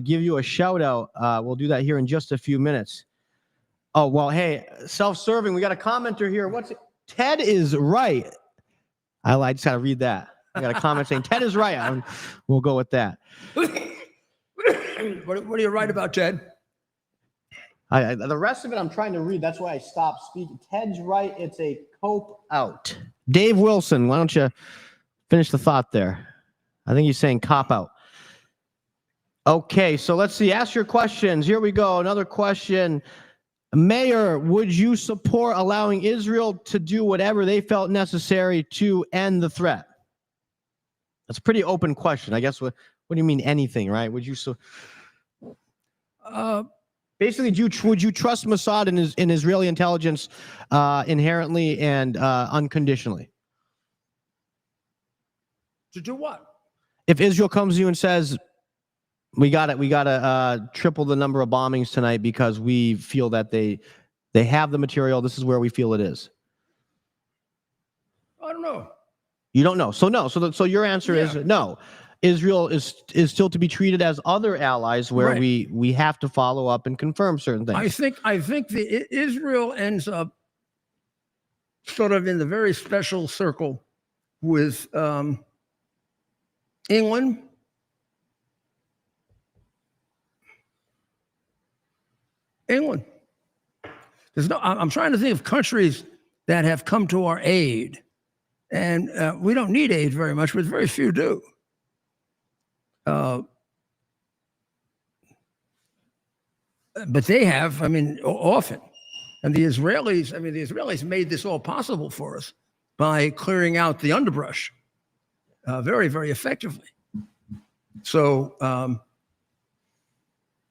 give you a shout out. We'll do that here in just a few minutes. Oh, well, hey, self-serving. We got a commenter here. Ted is right. I just got to read that. I got a comment saying Ted is right. We'll go with that. What are you right about, Ted? The rest of it I'm trying to read. That's why I stopped speaking. Ted's right. It's a cope out. Dave Wilson, why don't you finish the thought there? I think he's saying cop out. Okay, so let's see. Ask your questions. Here we go. Another question. Mayor, would you support allowing Israel to do whatever they felt necessary to end the threat? That's a pretty open question. I guess what do you mean anything, right? Would you basically would you trust Mossad in Israeli intelligence inherently and unconditionally? To do what? if Israel comes to you and says, we got to triple the number of bombings tonight because we feel that they have the material. This is where we feel it is. I don't know. You don't know. So no. So your answer is no. Israel is still to be treated as other allies where Right. we have to follow up and confirm certain things. I think Israel ends up sort of in the very special circle with England, There's no. I'm trying to think of countries that have come to our aid, and we don't need aid very much, but very few do. But they have. I mean, often, and the Israelis made this all possible for us by clearing out the underbrush very, very effectively. So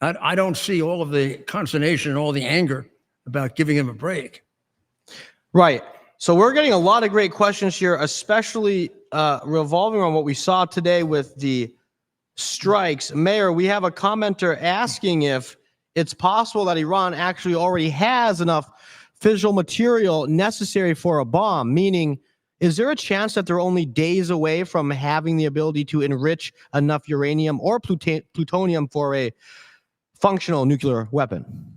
I don't see all of the consternation, all the anger about giving him a break. Right. So we're getting a lot of great questions here, especially revolving on what we saw today with the strikes. Mayor, we have a commenter asking if it's possible that Iran actually already has enough fissile material necessary for a bomb, meaning is there a chance that they're only days away from having the ability to enrich enough uranium or plutonium for a functional nuclear weapon?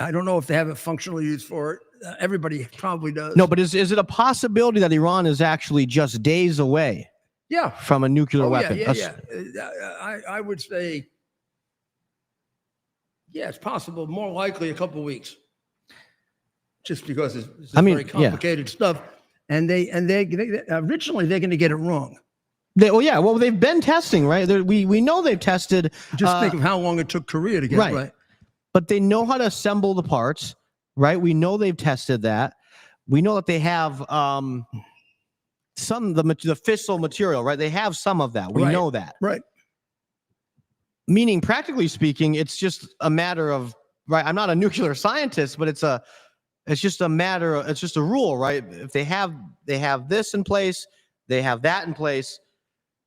I don't know if they have a functional use for it. Everybody probably does. No, but is it a possibility that Iran is actually just days away from a nuclear weapon? Yeah. I would say, yeah, it's possible. More likely a couple of weeks, just because it's very complicated stuff. And they originally they're going to get it wrong. They've been testing, right? We know they've tested. Just think of how long it took Korea to get it right. But they know how to assemble the parts, right? We know they've tested that. We know that they have some the fissile material, right? They have some of that. We know that, right? Meaning, practically speaking, it's just a matter of I'm not a nuclear scientist, but it's just a matter of, it's just a rule, right? If they have this in place, they have that in place.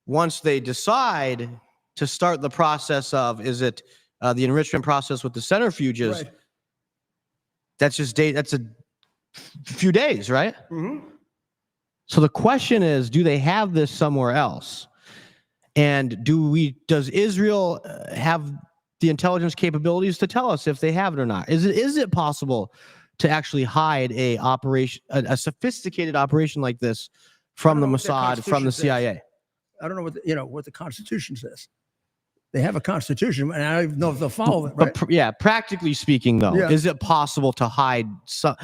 Once they decide to start the process of, is it the enrichment process with the centrifuges? Right. That's a few days, right? Mm-hmm. So the question is, do they have this somewhere else? And does Israel have the intelligence capabilities to tell us if they have it or not? Is it possible to actually hide a sophisticated operation like this from the Mossad, from the CIA? I don't know what the Constitution says. They have a Constitution, and I don't know if they'll follow it. Right? But practically speaking, though, is it possible to hide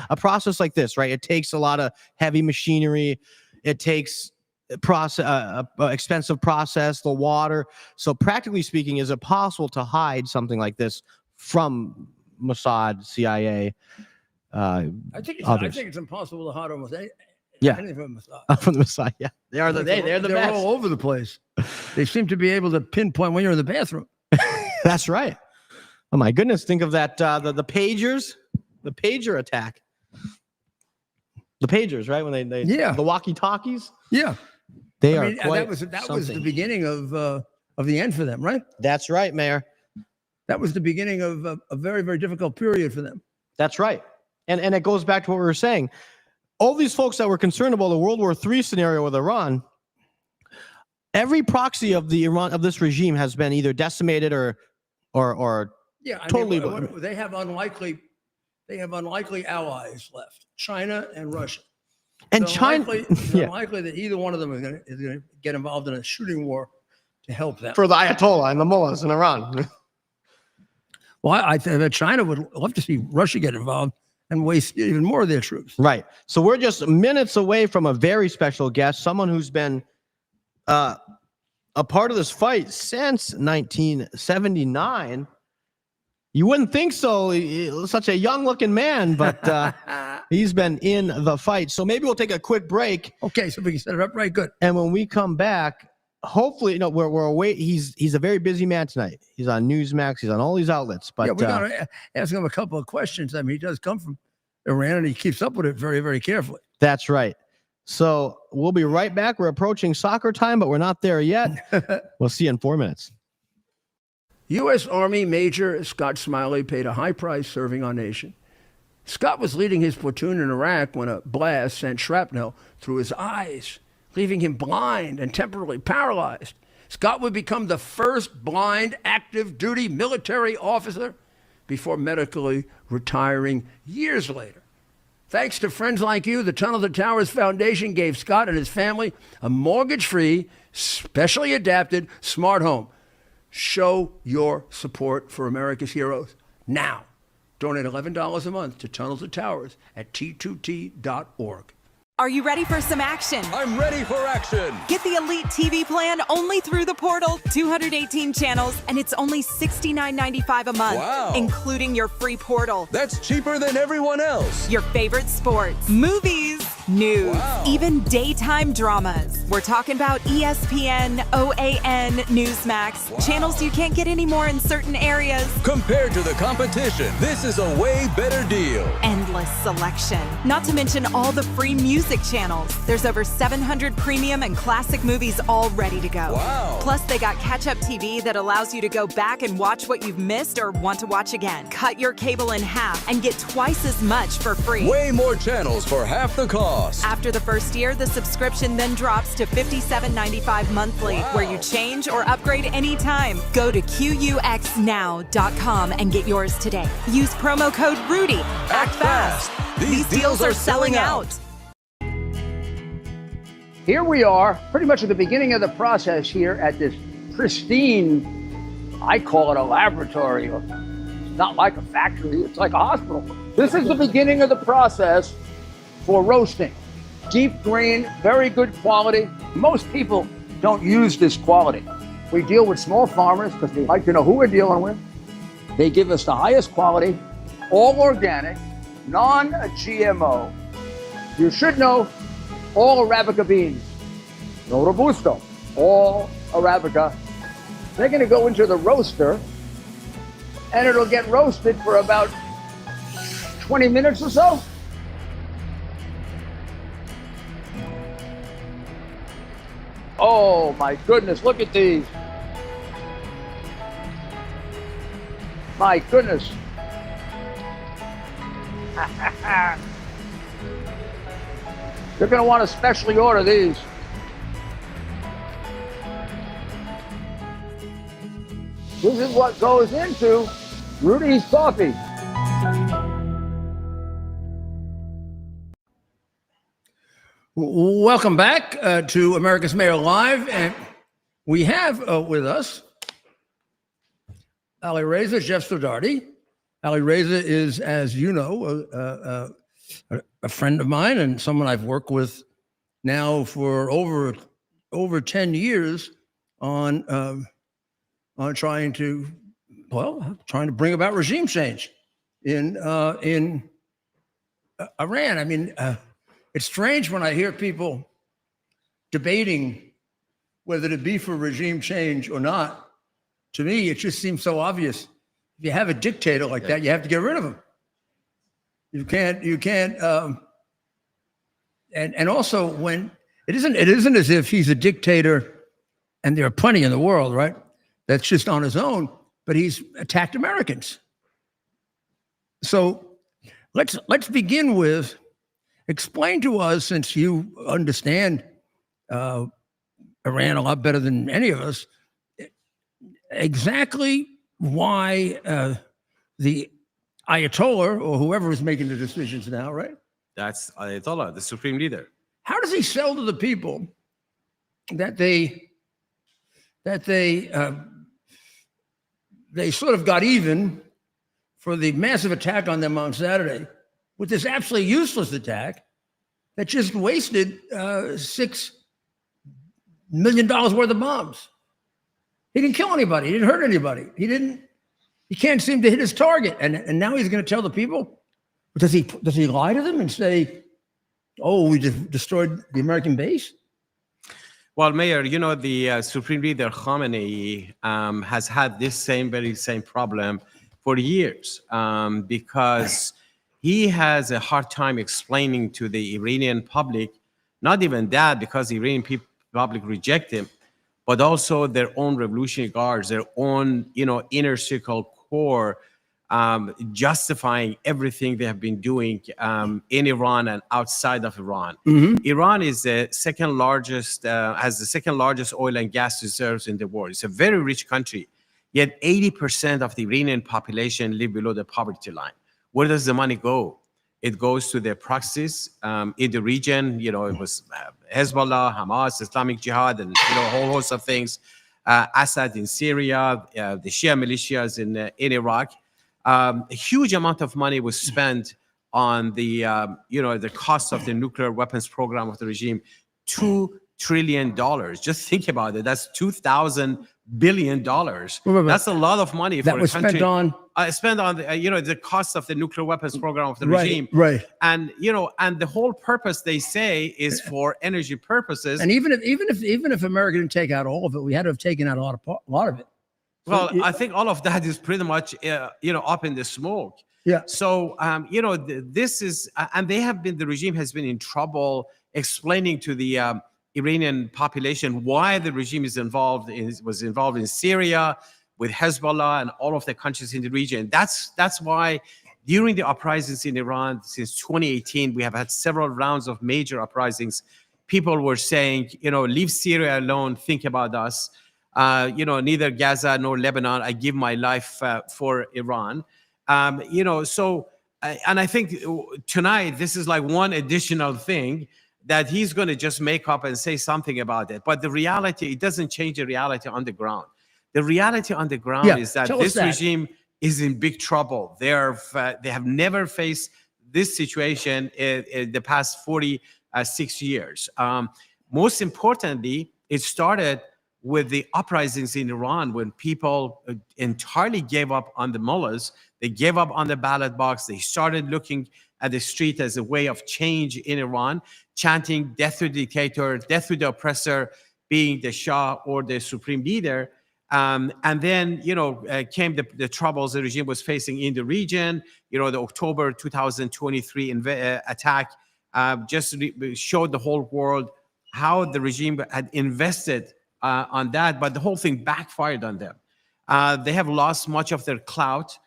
a process like this? Right, it takes a lot of heavy machinery. It takes expensive process, the water. So, practically speaking, is it possible to hide something like this from Mossad, CIA? I think it's impossible to hide almost anything from Mossad. From the Mossad, yeah. They're the They're best. all over the place. They seem to be able to pinpoint when you're in the bathroom. That's right. Oh my goodness! Think of that. The pagers, the pager attack. The pagers, right? When they the walkie-talkies. Yeah, they are. That was the beginning of the end for them, right? That's right, Mayor. That was the beginning of a very, very difficult period for them. That's right, and it goes back to what we were saying. All these folks that were concerned about the World War III scenario with Iran, every proxy of this regime has been either decimated or totally. They have unlikely allies left: China and Russia. And China, unlikely that either one of them is going to get involved in a shooting war to help them. For the Ayatollah and the mullahs in Iran. Well, I think that China would love to see Russia get involved and waste even more of their troops. Right. So we're just minutes away from a very special guest, someone who's been a part of this fight since 1979. You wouldn't think so. He's such a young-looking man, but he's been in the fight. So maybe we'll take a quick break. Okay, so we can set it up right. Good. And when we come back, hopefully, we're away. He's a very busy man tonight. He's on Newsmax. He's on all these outlets. But we're going to ask him a couple of questions. I mean, he does come from Iran, and he keeps up with it very, very carefully. That's right. So we'll be right back. We're approaching soccer time, but we're not there yet. We'll see you in 4 minutes. U.S. Army Major Scott Smiley paid a high price serving our nation. Scott was leading his platoon in Iraq when a blast sent shrapnel through his eyes, leaving him blind and temporarily paralyzed. Scott would become the first blind active duty military officer before medically retiring years later. Thanks to friends like you, the Tunnel to Towers Foundation gave Scott and his family a mortgage-free, specially adapted smart home. Show your support for America's heroes now. Donate $11 a month to Tunnel to Towers at T2T.org. Are you ready for some action? I'm ready for action. Get the Elite TV plan only through the portal. 218 channels, and it's only $69.95 a month, Wow. including your free portal. That's cheaper than everyone else. Your favorite sports, movies, news, Wow. even daytime dramas. We're talking about ESPN, OAN, Newsmax, Wow. channels you can't get anymore in certain areas. Compared to the competition, this is a way better deal. Endless selection. Not to mention all the free music channels. There's over 700 premium and classic movies all ready to go. Wow. Plus, they got catch-up TV that allows you to go back and watch what you've missed or want to watch again. Cut your cable in half and get twice as much for free. Way more channels for half the cost. After the first year, the subscription then drops to $57.95 monthly, Wow. where you change or upgrade anytime. Go to QUXNow.com and get yours today. Use promo code RUDY. Act fast. These deals are selling out. Here we are, pretty much at the beginning of the process here at this pristine, I call it a laboratory. It's not like a factory, it's like a hospital. This is the beginning of the process for roasting. Deep grain, very good quality. Most people don't use this quality. We deal with small farmers because they like to know who we're dealing with. They give us the highest quality, all organic, non-GMO. You should know all Arabica beans, no Robusto, all Arabica. They're going to go into the roaster, and it'll get roasted for about 20 minutes or so. Oh my goodness, look at these. My goodness. You're going to want to specially order these. This is what goes into Rudy's coffee. Welcome back to America's Mayor Live. And we have with us Alireza Jafarzadeh. Alireza is, as you know, a friend of mine and someone I've worked with now for over 10 years on trying to bring about regime change in Iran. I mean, it's strange when I hear people debating whether to be for regime change or not. To me, it just seems so obvious. If you have a dictator like that, you have to get rid of him. You can't, and also when it isn't as if he's a dictator and there are plenty in the world, right? That's just on his own, but he's attacked Americans. So let's begin with, explain to us, since you understand Iran a lot better than any of us, exactly why the Ayatollah or whoever is making the decisions now, right? That's Ayatollah, the supreme leader. How does he sell to the people that they sort of got even for the massive attack on them on Saturday with this absolutely useless attack that just wasted $6 million worth of bombs? He didn't kill anybody. He didn't hurt anybody. He can't seem to hit his target. And now he's going to tell the people? Does he lie to them and say, oh, we just destroyed the American base? Well, Mayor, you know, the supreme leader Khamenei has had this very same problem for years because he has a hard time explaining to the Iranian public Not even that, because the Iranian public reject him, but also their own revolutionary guards, their own, inner circle core, justifying everything they have been doing in Iran and outside of Iran. Iran is the second largest, has the second largest oil and gas reserves in the world. It's a very rich country, yet 80% of the Iranian population live below the poverty line. Where does the money go? It goes to their proxies in the region. It was Hezbollah, Hamas, Islamic Jihad, and a whole host of things. Assad in Syria, the Shia militias in Iraq. A huge amount of money was spent on the cost of the nuclear weapons program of the regime, $2 trillion. Just think about it. That's $2,000 billion. That's a lot of money for a country. Spent on the cost of the nuclear weapons program of the regime. Right. And and the whole purpose, they say, is for energy purposes. And even if America didn't take out all of it, we had to have taken out a lot of it. Well, I think all of that is pretty much, up in the smoke. Yeah. So, this is, and the regime has been in trouble explaining to the Iranian population why the regime was involved in Syria with Hezbollah and all of the countries in the region. That's why during the uprisings in Iran since 2018, we have had several rounds of major uprisings. People were saying, leave Syria alone, think about us. Neither Gaza nor Lebanon, I give my life for Iran. And I think tonight, this is like one additional thing that he's going to just make up and say something about it. But the reality, it doesn't change the reality on the ground. The reality on the ground is that this regime is in big trouble. They have never faced this situation in the past 46 years. Most importantly, it started with the uprisings in Iran when people entirely gave up on the mullahs. They gave up on the ballot box. They started looking at the street as a way of change in Iran, chanting death to the dictator, death to the oppressor, being the Shah or the supreme leader. And then, came the troubles the regime was facing in the region. The October 2023 attack just showed the whole world how the regime had invested on that, but the whole thing backfired on them. They have lost much of their clout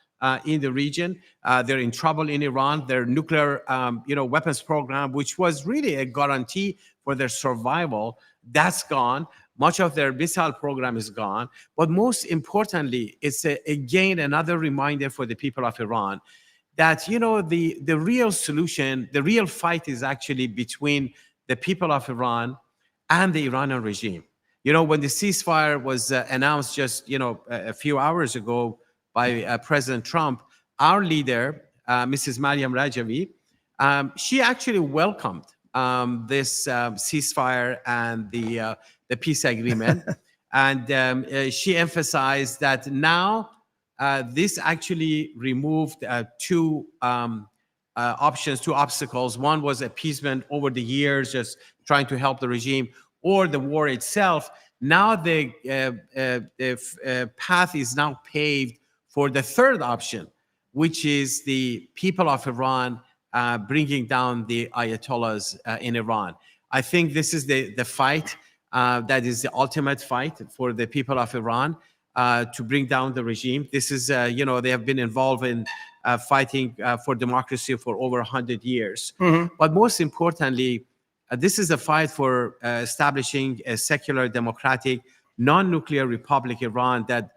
in the region. They're in trouble in Iran. Their nuclear, weapons program, which was really a guarantee for their survival, that's gone. Much of their missile program is gone. But most importantly, it's again another reminder for the people of Iran that the real solution, the real fight is actually between the people of Iran and the Iranian regime. When the ceasefire was announced just, a few hours ago by President Trump, our leader, Mrs. Mariam Rajavi, she actually welcomed this ceasefire and the peace agreement. And she emphasized that now this actually removed two options, two obstacles. One was appeasement over the years, just trying to help the regime, or the war itself. Now the path is now paved for the third option, which is the people of Iran bringing down the Ayatollahs in Iran. I think this is the fight that is the ultimate fight for the people of Iran to bring down the regime. This is, they have been involved in fighting for democracy for over 100 years. Mm-hmm. But most importantly, this is a fight for establishing a secular, democratic, non-nuclear republic Iran that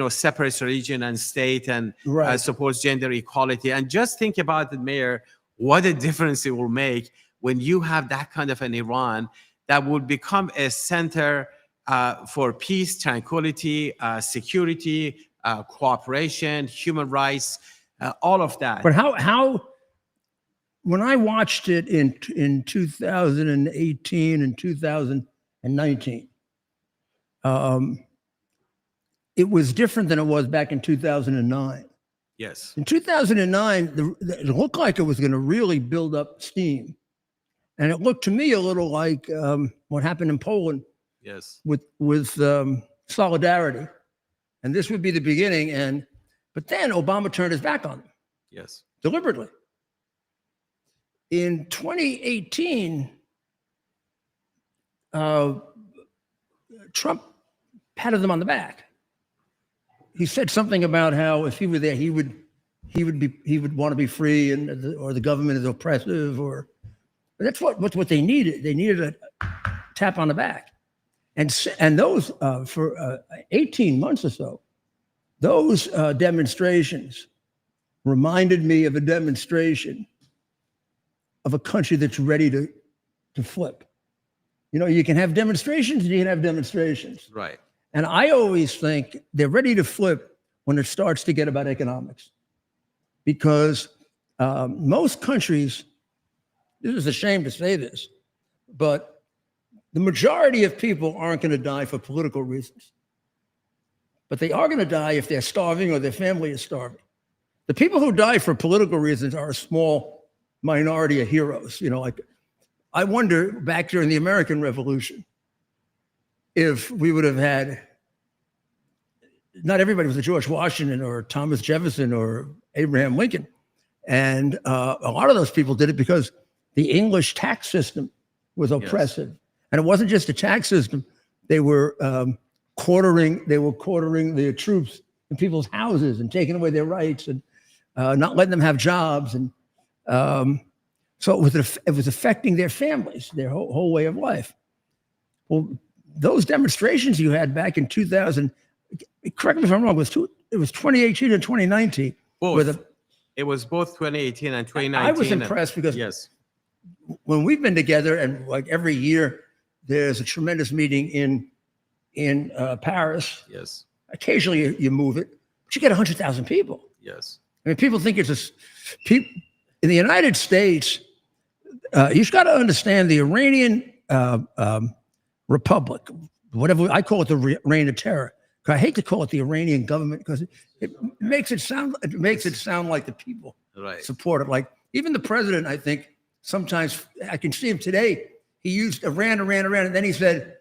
separates religion and state and supports gender equality. And just think about it, Mayor, what a difference it will make when you have that kind of an Iran that would become a center for peace, tranquility, security, cooperation, human rights, all of that. But how when I watched it in 2018 and 2019, it was different than it was back in 2009. Yes. In 2009, it looked like it was going to really build up steam. And it looked to me a little like what happened in Poland. Yes. With solidarity. And this would be the beginning. But then Obama turned his back on them. Yes. Deliberately. In 2018, uh, Trump patted them on the back. He said something about how if he were there, he would want to be free, or the government is oppressive, or that's what they needed. They needed a tap on the back, and those for 18 months or so, those demonstrations reminded me of a demonstration of a country that's ready to flip. You know, you can have demonstrations and you can have demonstrations. Right. And I always think they're ready to flip when it starts to get about economics. Because most countries, this is a shame to say this, but the majority of people aren't going to die for political reasons. But they are going to die if they're starving or their family is starving. The people who die for political reasons are a small minority of heroes. You know, like I wonder back during the American Revolution, if we would have had, not everybody was a George Washington or Thomas Jefferson or Abraham Lincoln. And a lot of those people did it because the English tax system was oppressive. Yes. And it wasn't just a tax system. They were quartering the troops in people's houses and taking away their rights and not letting them have jobs. And so it was affecting their families, their whole way of life. Well, those demonstrations you had back in 2000, correct me if I'm wrong, it was 2018 and 2019. Both. It was both 2018 and 2019. I was impressed because yes, when we've been together, and like every year, there's a tremendous meeting in Paris. Yes. Occasionally you move it, but you get 100,000 people. Yes. I mean, people think it's in the United States. You've got to understand the Iranian Republic, whatever I call it, the reign of terror. I hate to call it the Iranian government because it makes it sound like the people support it. Like even the president, I think sometimes I can see him today. He used Iran, and then he said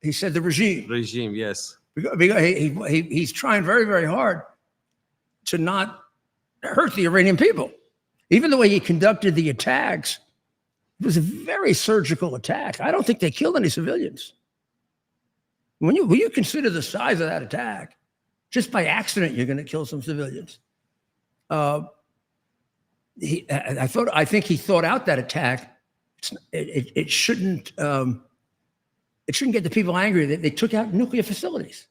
the regime. Regime, yes. Because he's trying very, very hard to not hurt the Iranian people. Even the way he conducted the attacks, it was a very surgical attack. I don't think they killed any civilians. When you consider the size of that attack, just by accident, you're going to kill some civilians. I think he thought out that attack. It shouldn't get the people angry. They took out nuclear facilities.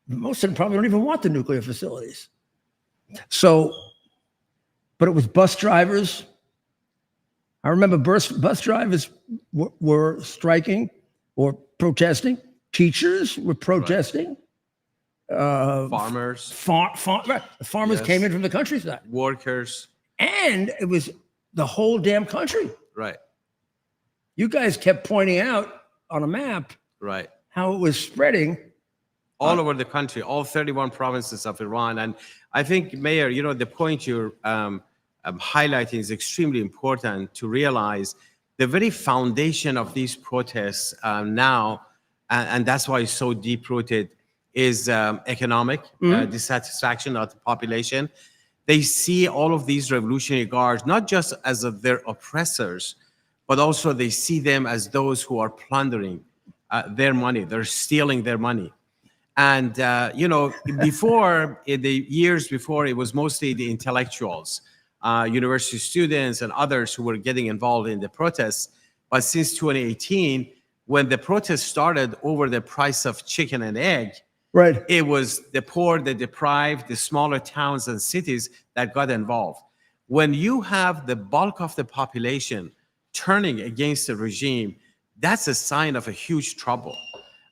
Most of them probably don't even want the nuclear facilities. So, but it was bus drivers. I remember bus drivers were striking or protesting. Teachers were protesting. Farmers. The farmers came in from the countryside. Workers. And it was the whole damn country. Right. You guys kept pointing out on a map how it was spreading. All over the country, all 31 provinces of Iran. And I think, Mayor, you know, the point you're highlighting is extremely important to realize the very foundation of these protests now, and that's why it's so deep-rooted, is economic dissatisfaction of the population. They see all of these Revolutionary Guards not just as their oppressors, but also they see them as those who are plundering their money. They're stealing their money. And, you know, before, in the years before, it was mostly the intellectuals, university students and others who were getting involved in the protests. But since 2018, when the protests started over the price of chicken and egg, it was the poor, the deprived, the smaller towns and cities that got involved. When you have the bulk of the population turning against the regime, that's a sign of a huge trouble.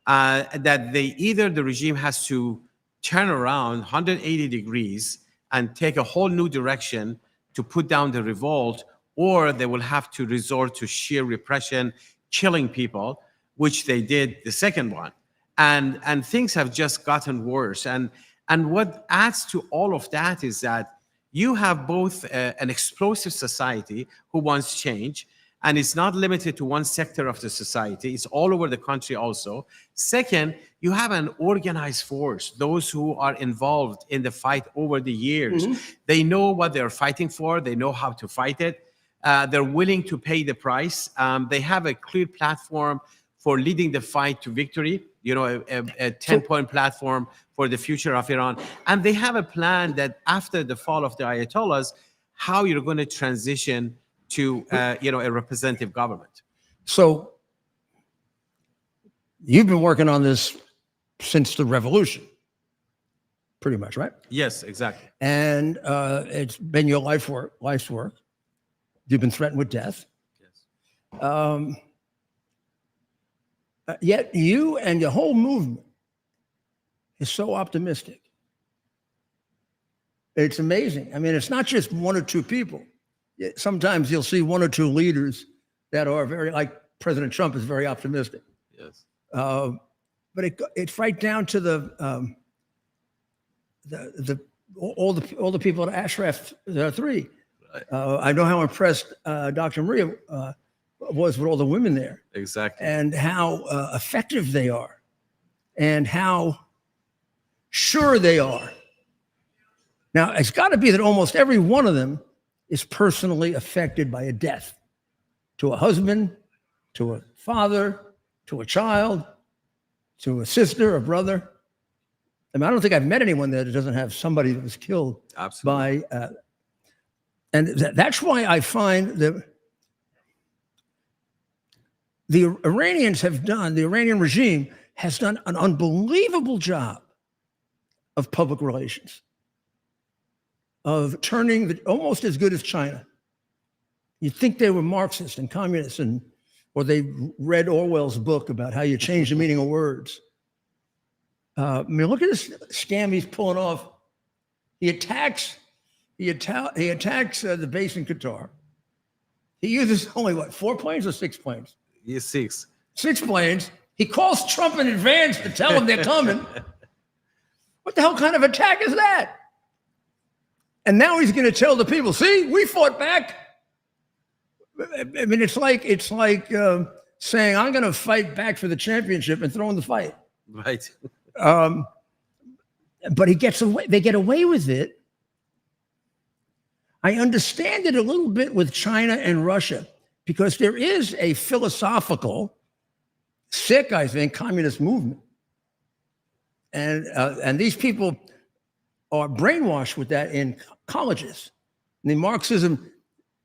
That the regime has to turn around 180 degrees and take a whole new direction to put down the revolt, or they will have to resort to sheer repression, killing people, which they did the second one. And things have just gotten worse. And what adds to all of that is that you have both an explosive society who wants change, and it's not limited to one sector of the society. It's all over the country also. Second, you have an organized force, those who are involved in the fight over the years. They know what they're fighting for. They know how to fight it. They're willing to pay the price. They have a clear platform for leading the fight to victory, you know, a 10-point platform for the future of Iran. And they have a plan that after the fall of the Ayatollahs, how you're going to transition to, you know, a representative government. So you've been working on this since the revolution, pretty much, right? Yes, exactly. And it's been your life's work. You've been threatened with death. Yes. Yet you and your whole movement is so optimistic. It's amazing. I mean, it's not just one or two people. Sometimes you'll see one or two leaders that are very, like President Trump is very optimistic. Yes. But it's right down to all the people at Ashraf 3. I know how impressed Dr. Maria was with all the women there, Exactly. and how effective they are, and how sure they are. Now, it's got to be that almost every one of them is personally affected by a death, to a husband, to a father, to a child, to a sister, a brother. I mean, I don't think I've met anyone there that doesn't have somebody that was killed Absolutely. by, and that's why I find that the Iranian regime has done an unbelievable job of public relations, of turning almost as good as China. You'd think they were Marxists and communists, or they read Orwell's book about how you change the meaning of words. I mean, look at this scam he's pulling off. He attacks the base in Qatar. He uses only 4 planes or 6 planes? Yes, 6. 6 planes. He calls Trump in advance to tell him they're coming. What the hell kind of attack is that? And now he's going to tell the people, see, we fought back. I mean, it's like saying, I'm going to fight back for the championship and throw in the fight. Right. But they get away with it. I understand it a little bit with China and Russia, because there is a philosophical, sick, I think, communist movement. And these people are brainwashed with that in colleges. I mean, Marxism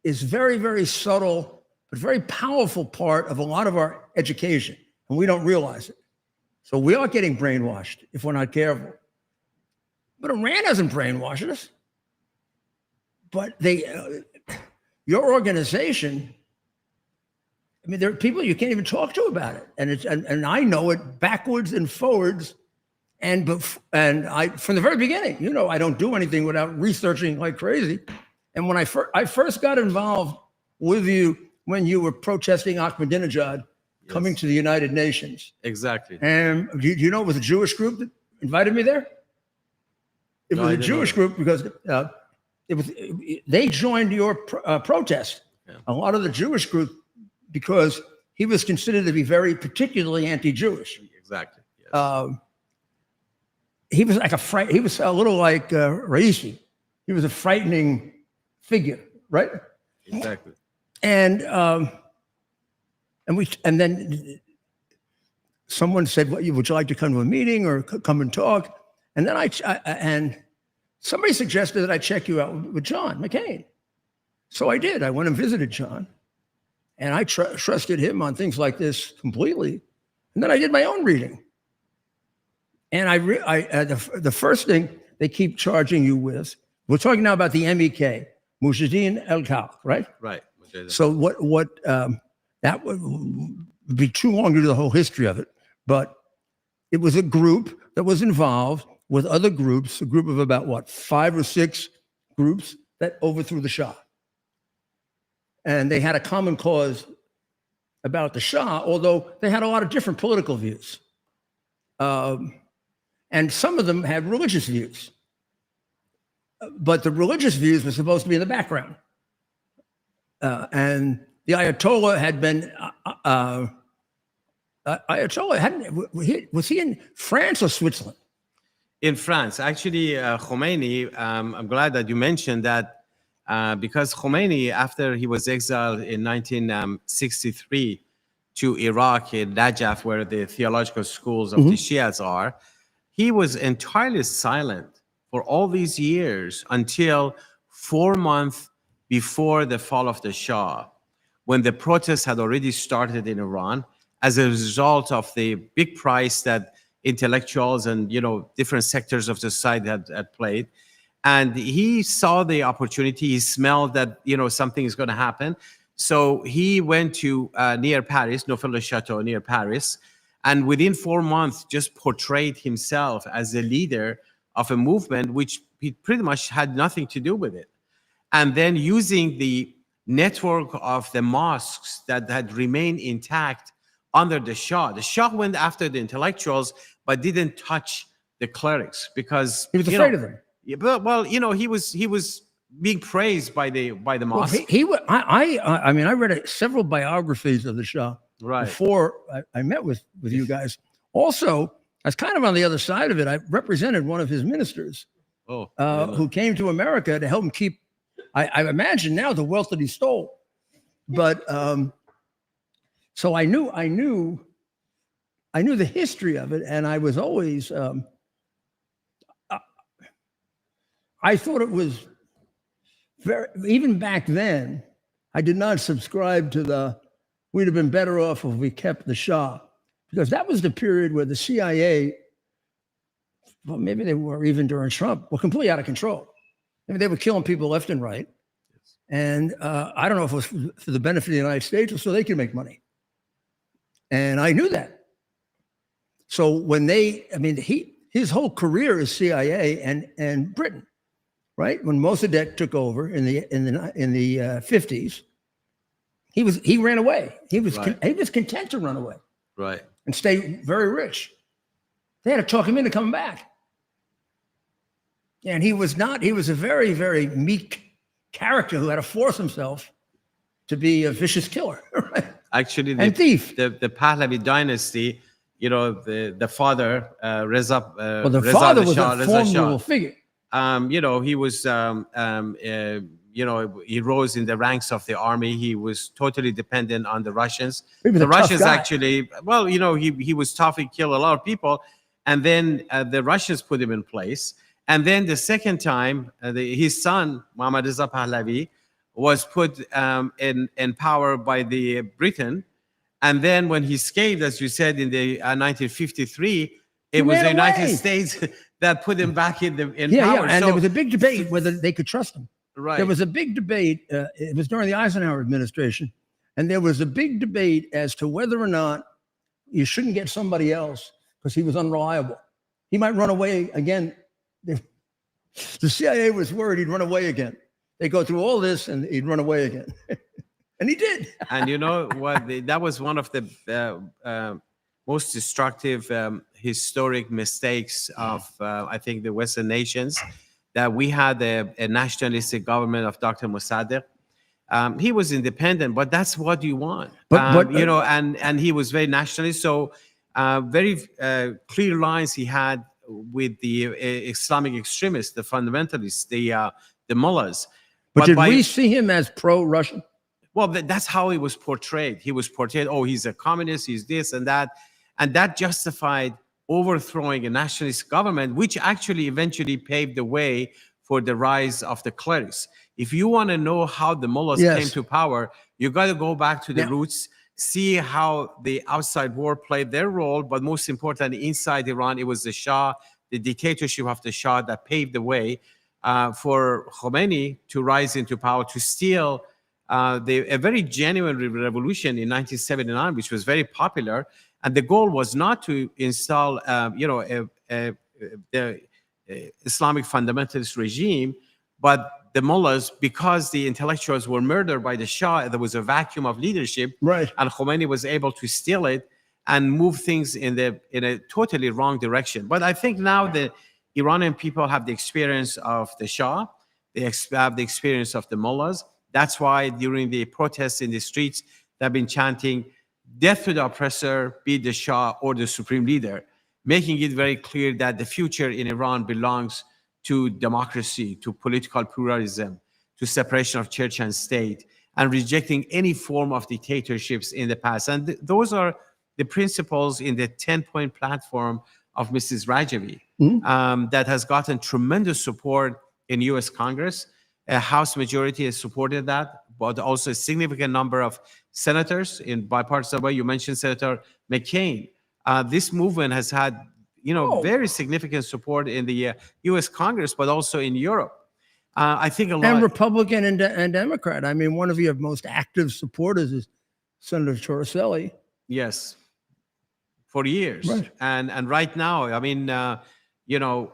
is very, very subtle, but very powerful part of a lot of our education, and we don't realize it. So we are getting brainwashed if we're not careful. But Iran hasn't brainwashed us. But your organization, I mean, there are people you can't even talk to about it, and I know it backwards and forwards, and I from the very beginning, you know, I don't do anything without researching like crazy. And when I first got involved with you when you were protesting Ahmadinejad coming to the United Nations. Exactly. And do you know it was a Jewish group that invited me there? It was a Jewish group because they joined your protest. Yeah. A lot of the Jewish group, because he was considered to be very particularly anti-Jewish. Exactly. Yes. He was like he was a little like Raisi. He was a frightening figure, right? Exactly. And then someone said, "Would you like to come to a meeting or come and talk?" And then and somebody suggested that I check you out with John McCain. So I did. I went and visited John, and I trusted him on things like this completely. And then I did my own reading. And the first thing they keep charging you with, we're talking now about the MEK, Mujahideen al-Khalq, right? Right. So that would be too long to do the whole history of it, but it was a group that was involved with other groups, a group of about 5 or 6 groups that overthrew the Shah. And they had a common cause about the Shah, although they had a lot of different political views. And some of them had religious views. But the religious views were supposed to be in the background. And the Ayatollah had been, was he in France or Switzerland? In France. Actually, Khomeini, I'm glad that you mentioned that because Khomeini, after he was exiled in 1963 to Iraq in Najaf, where the theological schools of the Shias are, he was entirely silent for all these years until 4 months before the fall of the Shah, when the protests had already started in Iran as a result of the big price that intellectuals and different sectors of society had played. And he saw the opportunity. He smelled that something is going to happen. So he went to near Paris, Neufchâtel near Paris, and within 4 months just portrayed himself as the leader of a movement which he pretty much had nothing to do with it. And then using the network of the mosques that had remained intact under the Shah. The Shah went after the intellectuals, but didn't touch the clerics because He was afraid of them. Yeah, but well, he was being praised by the Well, mosque. I mean, I read several biographies of the Shah Right. before I met with you guys. Also, I was kind of on the other side of it. I represented one of his ministers who came to America to help him keep, I imagine now, the wealth that he stole. But so I knew the history of it, and I was always I thought it was very, even back then, I did not subscribe to we'd have been better off if we kept the Shah, because that was the period where the CIA, well, maybe they were even during Trump, were completely out of control. I mean, they were killing people left and right. And I don't know if it was for the benefit of the United States or so they could make money. And I knew that. So when his whole career is CIA and Britain. Right, when Mossadegh took over in the 50s, he ran away. He was content to run away, Right. and stay very rich. They had to talk him into coming back, and he was not. He was a very, very meek character who had to force himself to be a vicious killer, right? Actually, and thief. The Pahlavi dynasty, the father Reza. The Reza father was Shah, a Reza formidable Shah. figure. He was, he rose in the ranks of the army. He was totally dependent on the Russians. He was The a tough Russians guy. actually, well, he was tough. He killed a lot of people. And then the Russians put him in place. And then the second time, his son, Muhammad Reza Pahlavi, was put in power by the Britain. And then when he escaped, as you said, in the 1953, it was ran the United away. States that put him back in power. Yeah, and So- there was a big debate whether they could trust him. Right. There was a big debate. It was during the Eisenhower administration, and there was a big debate as to whether or not you shouldn't get somebody else because he was unreliable. He might run away again. The CIA was worried he'd run away again. They go through all this, and he'd run away again, and he did. And you know what? That was one of the most destructive historic mistakes of, I think, the Western nations, that we had a nationalistic government of Dr. Mossadegh. He was independent, but that's what you want. And he was very nationalist. So very clear lines he had with the Islamic extremists, the fundamentalists, the mullahs. But did we see him as pro-Russian? Well, that's how he was portrayed. He was portrayed, oh, he's a communist, he's this and that. And that justified overthrowing a nationalist government, which actually eventually paved the way for the rise of the clerics. If you want to know how the mullahs came to power, you got to go back to the roots, see how the outside world played their role, but most importantly, inside Iran, it was the Shah, the dictatorship of the Shah that paved the way for Khomeini to rise into power, to steal a very genuine revolution in 1979, which was very popular. And the goal was not to install, the Islamic fundamentalist regime, but the mullahs, because the intellectuals were murdered by the Shah, there was a vacuum of leadership, Right. and Khomeini was able to steal it and move things in a totally wrong direction. But I think now the Iranian people have the experience of the Shah, they have the experience of the mullahs. That's why during the protests in the streets, they've been chanting, "Death to the oppressor, be it the Shah or the supreme leader," making it very clear that the future in Iran belongs to democracy, to political pluralism, to separation of church and state, and rejecting any form of dictatorships in the past. And those are the principles in the 10-point platform of Mrs. Rajavi that has gotten tremendous support in U.S. Congress. A House majority has supported that, but also a significant number of senators in bipartisan way. You mentioned Senator McCain. This movement has had, very significant support in the U.S. Congress, but also in Europe. I think a lot. And Republican and Democrat. I mean, one of your most active supporters is Senator Torricelli. Yes, for years. Right. And right now, I mean, you're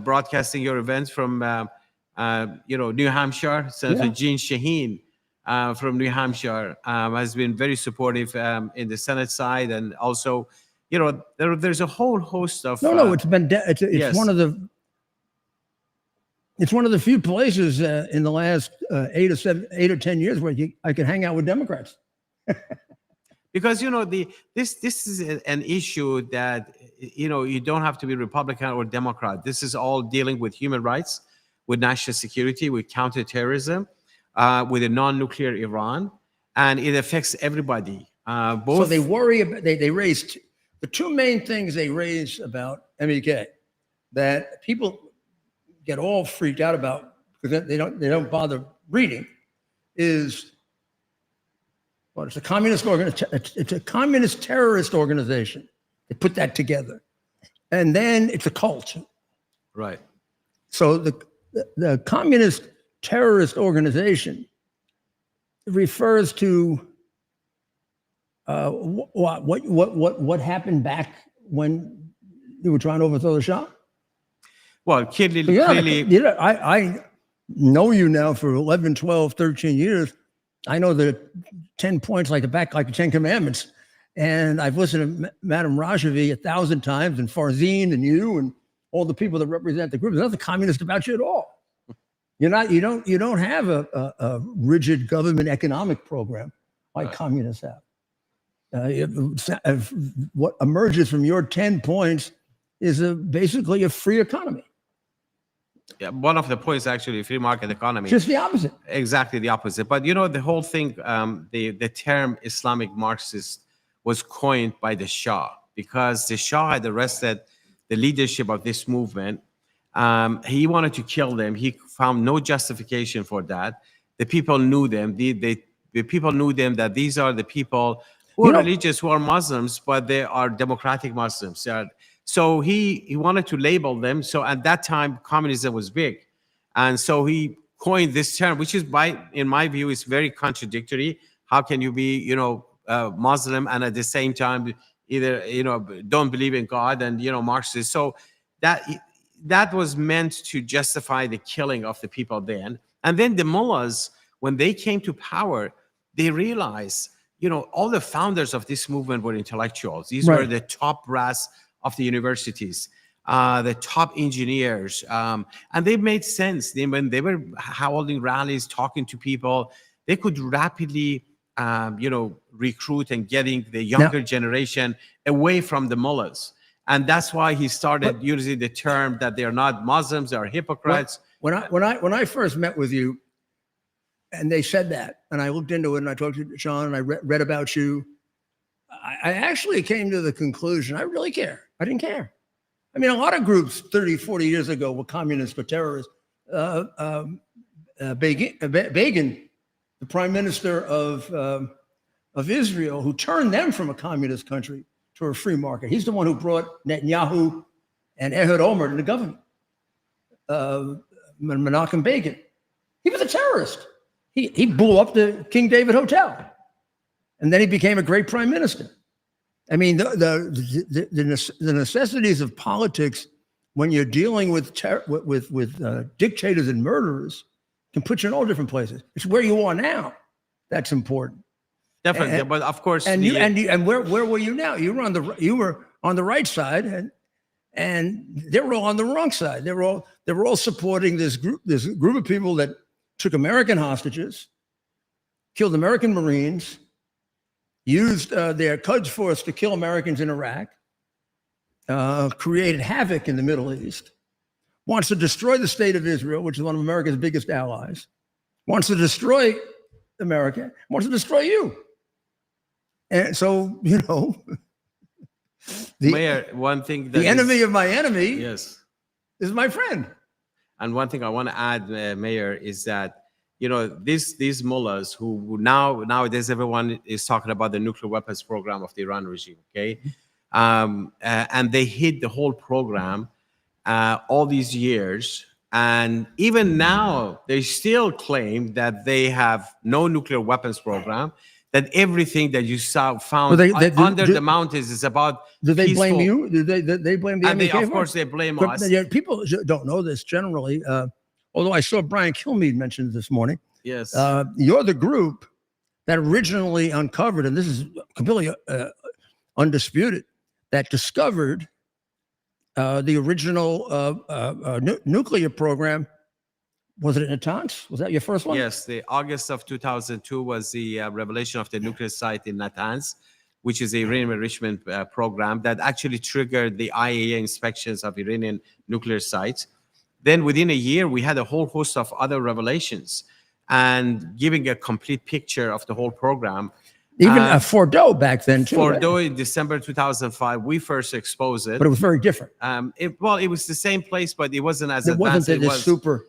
broadcasting your events from, New Hampshire. Senator Jean Shaheen from New Hampshire has been very supportive in the Senate side, and also, there's a whole host of. It's been it's yes. one of the. It's one of the few places in the last 8 or 10 years where I can hang out with Democrats. Because this is an issue that you don't have to be Republican or Democrat. This is all dealing with human rights, with national security, with counterterrorism, with a non-nuclear Iran, and it affects everybody. Both. So they worry about they raised the two main things they raise about MEK that people get all freaked out about because they don't bother reading is. Well, it's a communist it's a communist terrorist organization. They put that together, and then it's a cult. Right. So the communist terrorist organization refers to what happened back when you were trying to overthrow the Shah. Well, clearly, I know you now for 11, 12, 13 years. I know the 10 points like the 10 Commandments. And I've listened to Madam Rajavi 1,000 times, and Farzeen and you and all the people that represent the group. There's nothing communist about you at all. You don't have a rigid government economic program like communists have. What emerges from your 10 points is basically a free economy. Yeah, one of the points actually, free market economy. Just the opposite. Exactly the opposite. But the whole thing, the term Islamic Marxist was coined by the Shah because the Shah had arrested the leadership of this movement. He wanted to kill them. He found no justification for that. The people knew them. The people knew them that these are the people who are religious, who are Muslims, but they are democratic Muslims. So he wanted to label them. So at that time, communism was big. And so he coined this term, which is, in my view, is very contradictory. How can you be, Muslim and at the same time either, don't believe in God and, Marxist? So that was meant to justify the killing of the people then. And then the mullahs, when they came to power, they realized, all the founders of this movement were intellectuals. These were the top brass of the universities, the top engineers, and they made sense. When they were holding rallies, talking to people, they could rapidly, recruit and getting the younger generation away from the mullahs. And that's why he started using the term that they are not Muslims, they are hypocrites. When I first met with you, and they said that, and I looked into it, and I talked to Sean, and I read about you, I actually came to the conclusion, I really care. I didn't care. I mean, a lot of groups 30, 40 years ago were communists or terrorists. Begin, the prime minister of Israel, who turned them from a communist country to a free market. He's the one who brought Netanyahu and Ehud Olmert into government. Menachem Begin. He was a terrorist. He blew up the King David Hotel. And then he became a great prime minister. I mean, the necessities of politics when you're dealing with dictators and murderers can put you in all different places. It's where you are now that's important. Definitely, but of course, and where were you now? You were on the right side, and they were all on the wrong side. They were all supporting this group of people that took American hostages, killed American Marines, used their Quds force to kill Americans in Iraq, created havoc in the Middle East, wants to destroy the state of Israel, which is one of America's biggest allies, wants to destroy America, wants to destroy you. And so, you know, Mayor, one thing that the enemy of my enemy yes. is my friend. And one thing I want to add, Mayor, is that these mullahs who nowadays everyone is talking about the nuclear weapons program of the Iran regime, okay, and they hid the whole program all these years, and even now they still claim that they have no nuclear weapons program. That everything that you found under the mountains is about. Do they blame peaceful- you? Do they blame the And MEK? of course, they blame But us. people don't know this generally. Although I saw Brian Kilmeade mentioned this morning. Yes. You're the group that originally uncovered, and this is completely undisputed, that discovered the original nuclear program. Was it in Natanz? Was that your first one? Yes, the August of 2002 was the revelation of the nuclear site in Natanz, which is a uranium enrichment program that actually triggered the IAEA inspections of Iranian nuclear sites. Then within a year, we had a whole host of other revelations and giving a complete picture of the whole program. Even Fordo back then, too. Fordo right? in December 2005, we first exposed it. But it was very different. It was the same place, but it wasn't as It advanced. wasn't this super.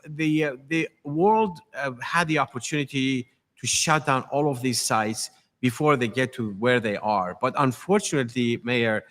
The world had the opportunity to shut down all of these sites before they get to where they are. But unfortunately, Mayor,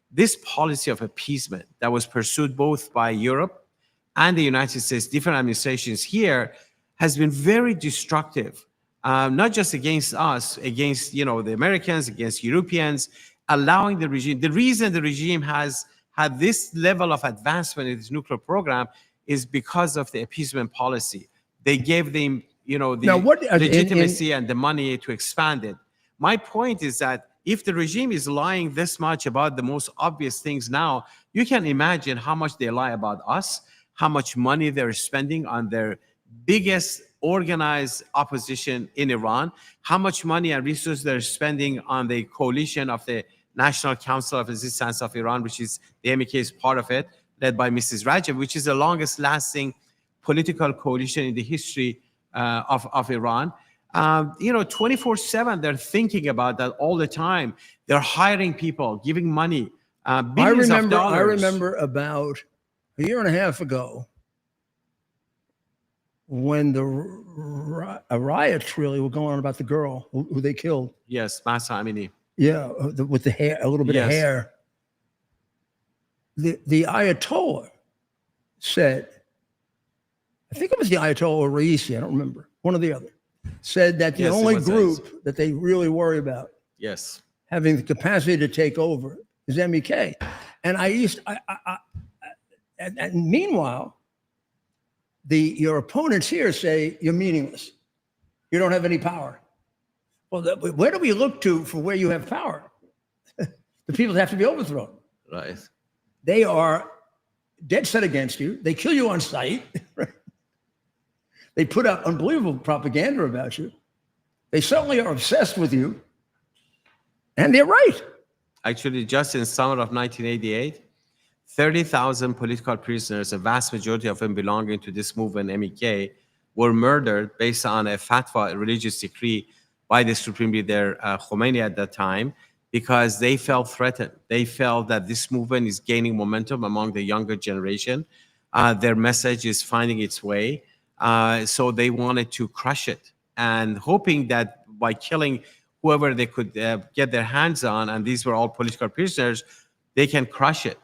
this policy of appeasement that was pursued both by Europe and the United States, different administrations here, has been very destructive, not just against us, against the Americans, against Europeans, allowing the regime. The reason the regime has had this level of advancement in its nuclear program is because of the appeasement policy. They gave them, the legitimacy and the money to expand it. My point is that if the regime is lying this much about the most obvious things now, you can imagine how much they lie about us, how much money they're spending on their biggest organized opposition in Iran, how much money and resources they're spending on the coalition of the National Council of Resistance of Iran, which is the MEK is part of it, led by Mrs. Rajab, which is the longest lasting political coalition in the history of Iran. 24/7, they're thinking about that all the time. They're hiring people, giving money, billions of dollars. I remember about a year and a half ago when the riots really were going on about the girl who they killed. Yes, Mahsa Amini. Yeah, with the hair, a little bit of hair. The Ayatollah said, I think it was the Ayatollah or Raisi, I don't remember, one or the other, said that the only group that they really worry about having the capacity to take over is MEK. And and meanwhile, your opponents here say you're meaningless. You don't have any power. Well, where do we look to for where you have power? The people have to be overthrown. Right. They are dead set against you. They kill you on sight. Right? They put out unbelievable propaganda about you. They certainly are obsessed with you. And they're right. Actually, just in summer of 1988, 30,000 political prisoners, a vast majority of them belonging to this movement, MEK, were murdered based on a fatwa, a religious decree by the Supreme Leader Khomeini at that time, because they felt threatened. They felt that this movement is gaining momentum among the younger generation. Their message is finding its way. So they wanted to crush it, and hoping that by killing whoever they could get their hands on, and these were all political prisoners, they can crush it.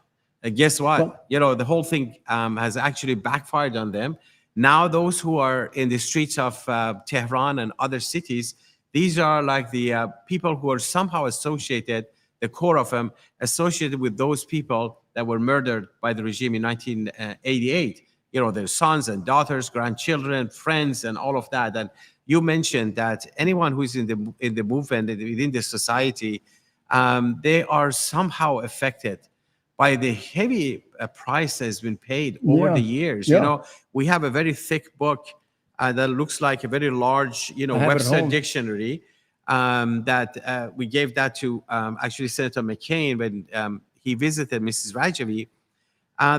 And guess what? The whole thing has actually backfired on them. Now those who are in the streets of Tehran and other cities, these are like the people who are somehow associated, the core of them, associated with those people that were murdered by the regime in 1988. Their sons and daughters, grandchildren, friends, and all of that. And you mentioned that anyone who is in the movement, within the society, they are somehow affected by the heavy price that has been paid over the years. We have a very thick book that looks like a very large, Webster dictionary that we gave that to actually Senator McCain when he visited Mrs. Rajavi.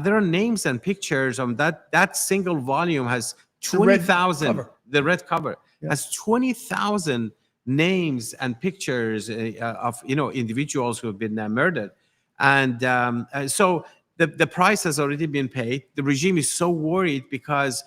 There are names and pictures of that single volume has red 20,000, cover. the red cover Yeah. has 20,000 names and pictures of individuals who have been murdered, and so the price has already been paid. The regime is so worried because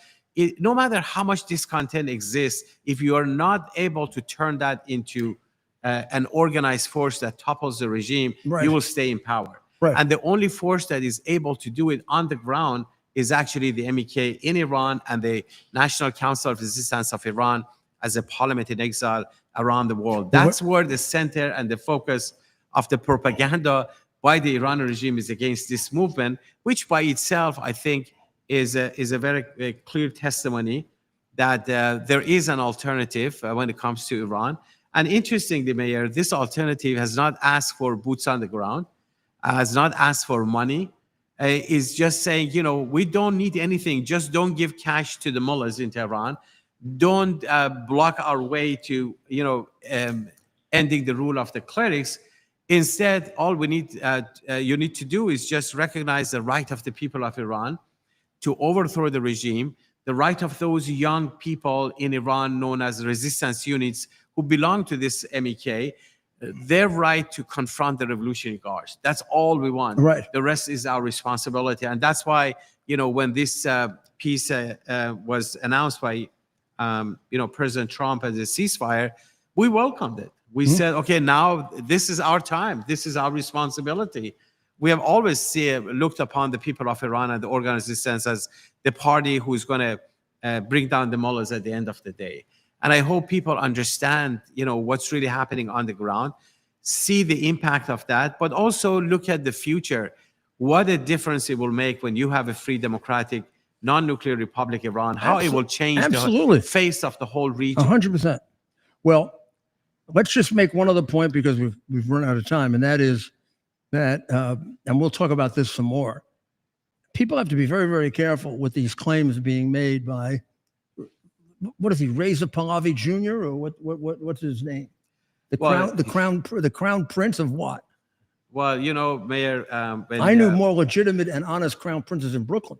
no matter how much discontent exists, if you are not able to turn that into an organized force that topples the regime, Right. you will stay in power. Right. And the only force that is able to do it on the ground is actually the MEK in Iran and the National Council of Resistance of Iran as a parliament in exile around the world. That's where the center and the focus of the propaganda by the Iranian regime is against this movement, which by itself, I think, is a very clear testimony that there is an alternative when it comes to Iran. And interestingly, Mayor, this alternative has not asked for boots on the ground, has not asked for money, is just saying, we don't need anything. Just don't give cash to the mullahs in Tehran. Don't block our way to, ending the rule of the clerics. Instead, all we need, you need to do is just recognize the right of the people of Iran to overthrow the regime, the right of those young people in Iran known as resistance units who belong to this MEK, their right to confront the Revolutionary Guards. That's all we want. Right. The rest is our responsibility. And that's why, when this peace was announced by, President Trump as a ceasefire, we welcomed it. We said, okay, now this is our time. This is our responsibility. We have always looked upon the people of Iran and the organized resistance as the party who is going to bring down the mullahs at the end of the day. And I hope people understand, what's really happening on the ground, see the impact of that, but also look at the future. What a difference it will make when you have a free, democratic, non-nuclear republic Iran, how it will change the face of the whole region. 100%. Well, let's just make one other point because we've run out of time, and that is that, and we'll talk about this some more. People have to be very, very careful with these claims being made by, what is he, Reza Pahlavi Jr. or what's his name? The crown prince of what? Well, Mayor, I knew more legitimate and honest crown princes in Brooklyn.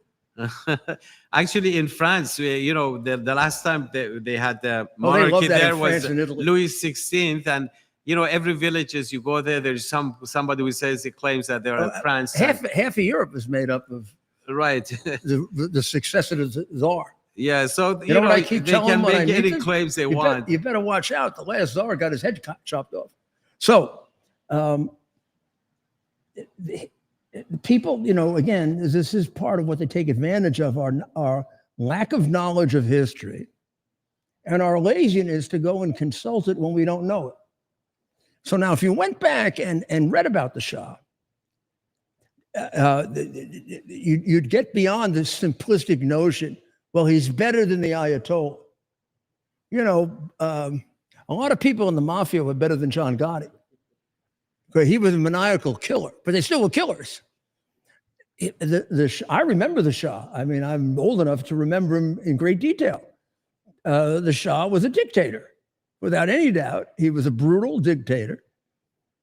Actually, in France, the last time they had the monarchy there was Louis XVI, and every village as you go there's somebody who says he claims that they're France. Half of Europe is made up of the successor to the Tsar. Yeah, so they can make any claims they want. You better watch out. The last Tsar got his head chopped off. So, people, again, this is part of what they take advantage of, our lack of knowledge of history and our laziness to go and consult it when we don't know it. So now if you went back and read about the Shah, you'd get beyond this simplistic notion, well, he's better than the Ayatollah. A lot of people in the mafia were better than John Gotti. Because he was a maniacal killer, but they still were killers. I remember the Shah. I mean, I'm old enough to remember him in great detail. The Shah was a dictator, without any doubt. He was a brutal dictator.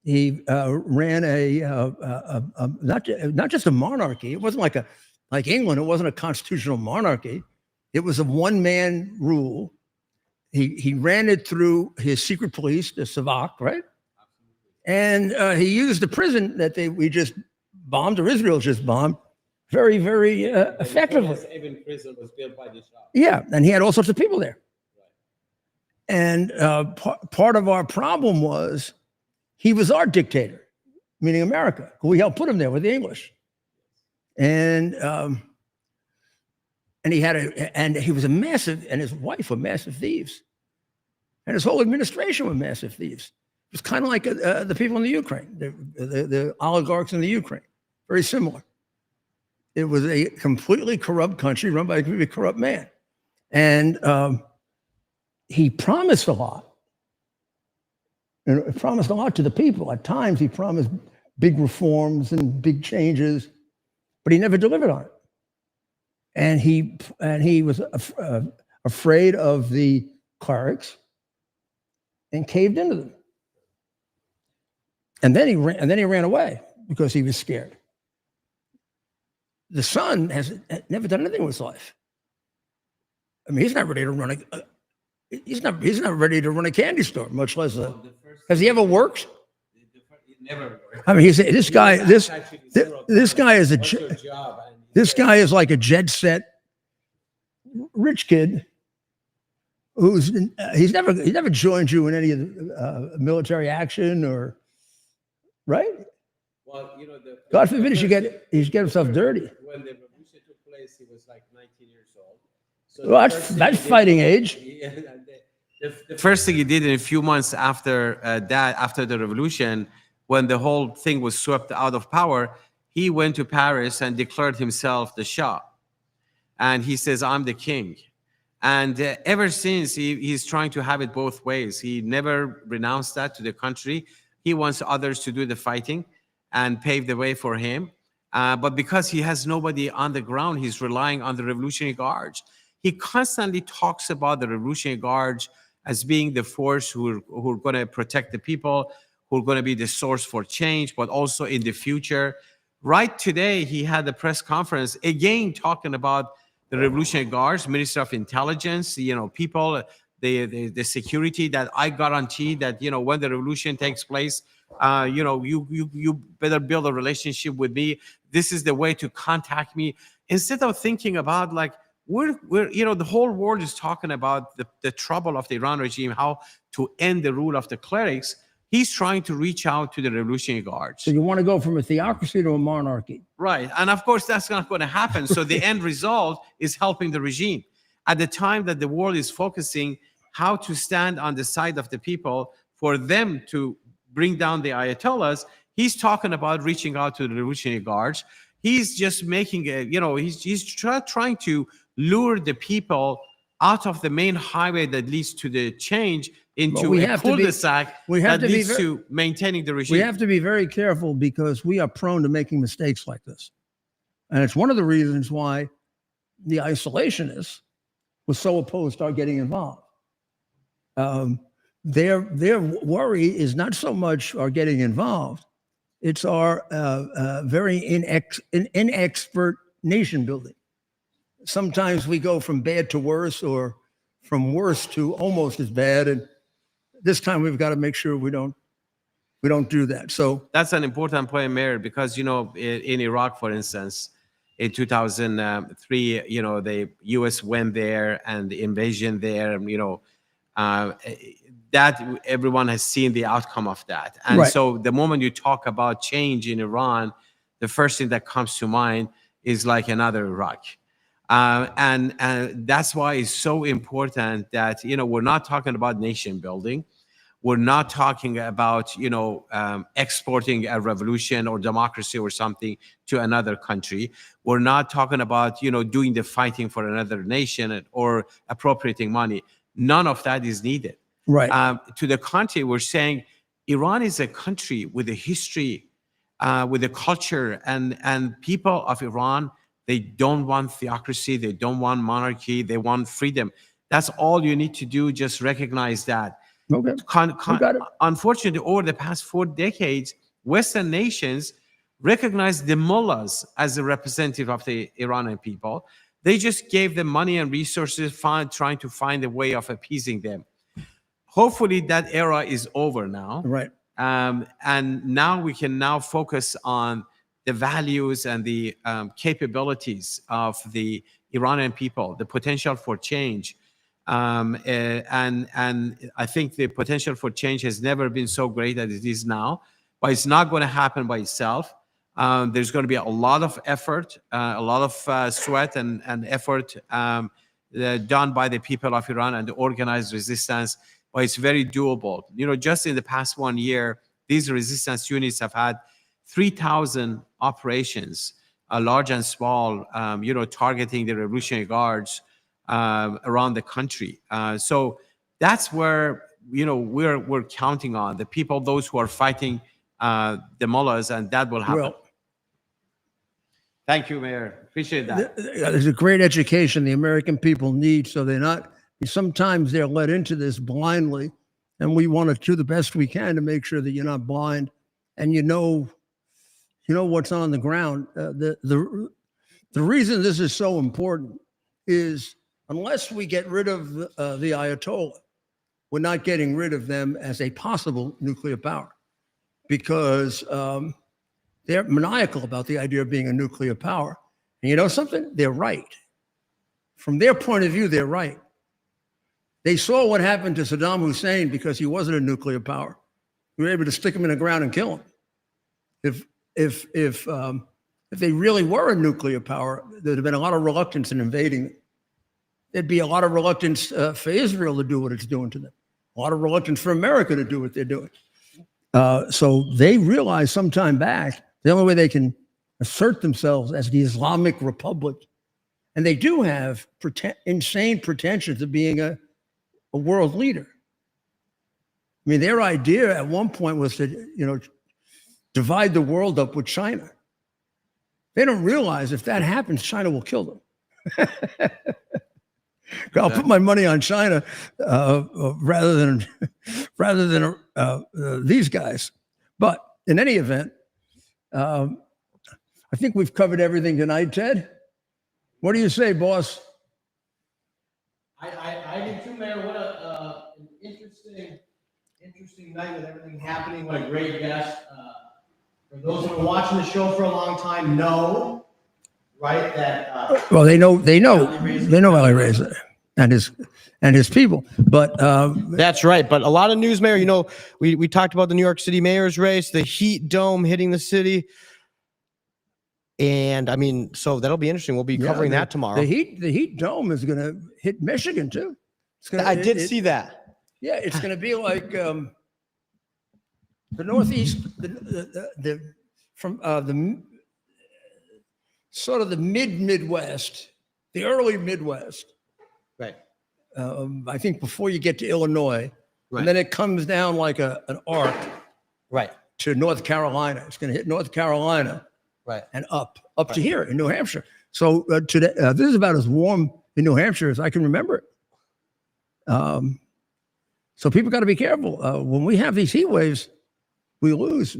He ran not just a monarchy. It wasn't like England. It wasn't a constitutional monarchy. It was a one-man rule. He ran it through his secret police, the Savak, right? And he used the prison that we just bombed, or Israel just bombed, very, very effectively. Even prison was built by the Shah. Yeah, and he had all sorts of people there. And part of our problem was he was our dictator, meaning America. We helped put him there with the English. And he was a massive, and his wife were massive thieves, and his whole administration were massive thieves. It was kind of like the people in the Ukraine, the oligarchs in the Ukraine, very similar. It was a completely corrupt country run by a completely corrupt man. And he promised a lot. And he promised a lot to the people. At times he promised big reforms and big changes, but he never delivered on it. And he was afraid of the clerics and caved into them. And then he ran away because he was scared. The son has never done anything with his life. I mean, he's not ready to run he's not ready to run a candy store, much less a. Has he ever worked? Never. I mean, this guy is this guy is like a jet set rich kid who's he's never joined you in any of the military action or right. Well, God forbid he should get himself dirty. when the revolution took place, he was like 19 years old. So Well, that's fighting age. the first thing he did in a few months after after the revolution, when the whole thing was swept out of power, he went to Paris and declared himself the Shah. And he says, I'm the king. And ever since, he's trying to have it both ways. He never renounced that to the country. He wants others to do the fighting and pave the way for him. But because he has nobody on the ground, he's relying on the Revolutionary Guards. He constantly talks about the Revolutionary Guards as being the force who are going to protect the people, who are going to be the source for change, but also in the future. Right today, he had a press conference, again, talking about the Revolutionary Guards, Minister of Intelligence, people, the security that I guarantee that, when the revolution takes place, you better build a relationship with me. This is the way to contact me. Instead of thinking about like, we're the whole world is talking about the trouble of the Iran regime, how to end the rule of the clerics. He's trying to reach out to the Revolutionary Guards. So you want to go from a theocracy to a monarchy. Right. And of course, that's not going to happen. So the end result is helping the regime. At the time that the world is focusing how to stand on the side of the people for them to bring down the Ayatollahs, he's talking about reaching out to the Revolutionary Guards. He's just making he's trying to lure the people out of the main highway that leads to the change into a cul-de-sac that leads to maintaining the regime. We have to be very careful because we are prone to making mistakes like this. And it's one of the reasons why the isolationists were so opposed to our getting involved. Their worry is not so much our getting involved, it's our very inexpert nation building. Sometimes we go from bad to worse or from worse to almost as bad. And this time we've got to make sure we don't do that. So that's an important point, Mayor, because, in Iraq, for instance, in 2003, the U.S. went there and the invasion there, that everyone has seen the outcome of that. And Right. So the moment you talk about change in Iran, the first thing that comes to mind is like another Iraq. And that's why it's so important that, we're not talking about nation building. We're not talking about, exporting a revolution or democracy or something to another country. We're not talking about, doing the fighting for another nation or appropriating money. None of that is needed. right. To the contrary, we're saying Iran is a country with a history, with a culture, and people of Iran, they don't want theocracy. They don't want monarchy. They want freedom. That's all you need to do. Just recognize that. Okay. Got it. Unfortunately, over the past 4 decades, Western nations recognize the mullahs as the representative of the Iranian people. They just gave them money and resources, trying to find a way of appeasing them. Hopefully, that era is over now. Right. And now we can focus on the values and the capabilities of the Iranian people, the potential for change. And I think the potential for change has never been so great as it is now, but it's not going to happen by itself. There's going to be a lot of effort, a lot of sweat and effort done by the people of Iran and the organized resistance, but it's very doable. Just in the past 1 year, these resistance units have had 3,000 operations, large and small, targeting the Revolutionary Guards around the country. So that's where, we're counting on the people, those who are fighting the mullahs, and that will happen. Well, Thank you, Mayor. Appreciate that. there's a great education the American people need, so sometimes they're led into this blindly, and we want to do the best we can to make sure that you're not blind and you know what's on the ground. The reason this is so important is unless we get rid of the Ayatollah, we're not getting rid of them as a possible nuclear power, because they're maniacal about the idea of being a nuclear power. And you know something? They're right. From their point of view, they're right. They saw what happened to Saddam Hussein because he wasn't a nuclear power. We were able to stick him in the ground and kill him. If they really were a nuclear power, there'd have been a lot of reluctance in invading them. There'd be a lot of reluctance for Israel to do what it's doing to them. A lot of reluctance for America to do what they're doing. So they realized some time back the only way they can assert themselves as the Islamic Republic, and they do have insane pretensions of being a world leader. I mean, their idea at one point was to, divide the world up with China. They don't realize if that happens, China will kill them. I'll put my money on China rather than these guys. But in any event, I think we've covered everything tonight, Ted. What do you say, boss? I do too, Mayor. What an interesting night with everything happening. What a great guest. For those who have been watching the show for a long time, know, right, that well, they know Alireza and his people. But that's right. But a lot of news, Mayor. We talked about the New York City mayor's race, the heat dome hitting the city. And I mean, so that'll be interesting. We'll be covering that tomorrow. The heat dome is going to hit Michigan too. I did see that. Yeah, it's going to be like the Northeast, from the sort of the Midwest, the early Midwest. Right. I think before you get to Illinois, and then it comes down like an arc, right, to North Carolina. It's going to hit North Carolina. Right. And up to here in New Hampshire. So today, this is about as warm in New Hampshire as I can remember it. So people got to be careful. When we have these heat waves, we lose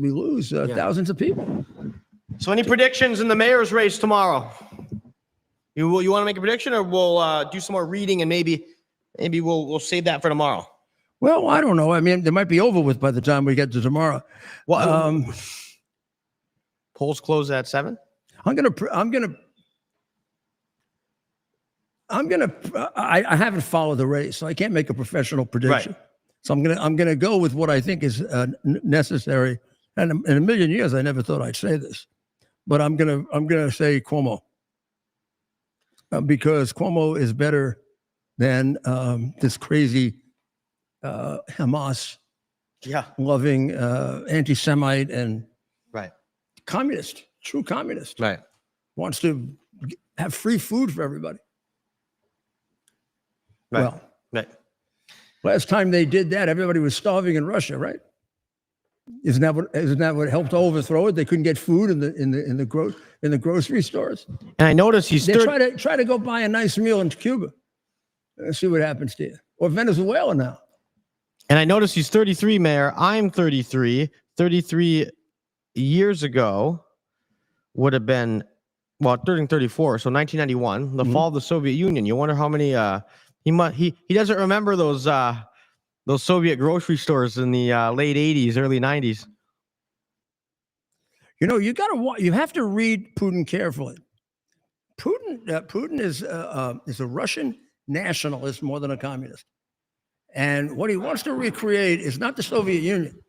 thousands of people. So any predictions in the mayor's race tomorrow? You want to make a prediction, or we'll do some more reading and maybe we'll save that for tomorrow? Well, I don't know. I mean, they might be over with by the time we get to tomorrow. Well, polls close at 7. I haven't followed the race, so I can't make a professional prediction. Right. So I'm gonna go with what I think is necessary. And in a million years, I never thought I'd say this, but I'm gonna say Cuomo, because Cuomo is better than this crazy Hamas loving anti-Semite and communist, true communist, right, wants to have free food for everybody. Right. Well, right. Last time they did that, everybody was starving in Russia, right? Isn't that what helped overthrow it? They couldn't get food in the grocery stores. And I noticed he's try to go buy a nice meal in Cuba. See what happens to you, or Venezuela now. And I noticed he's 33, Mayor. I'm 33. 33 years ago would have been, well, 34. So 1991, the fall of the Soviet Union. You wonder how many he doesn't remember those Soviet grocery stores in the late 80s, early 90s. You have to read Putin carefully. Putin is a Russian nationalist more than a communist. And what he wants to recreate is not the Soviet Union.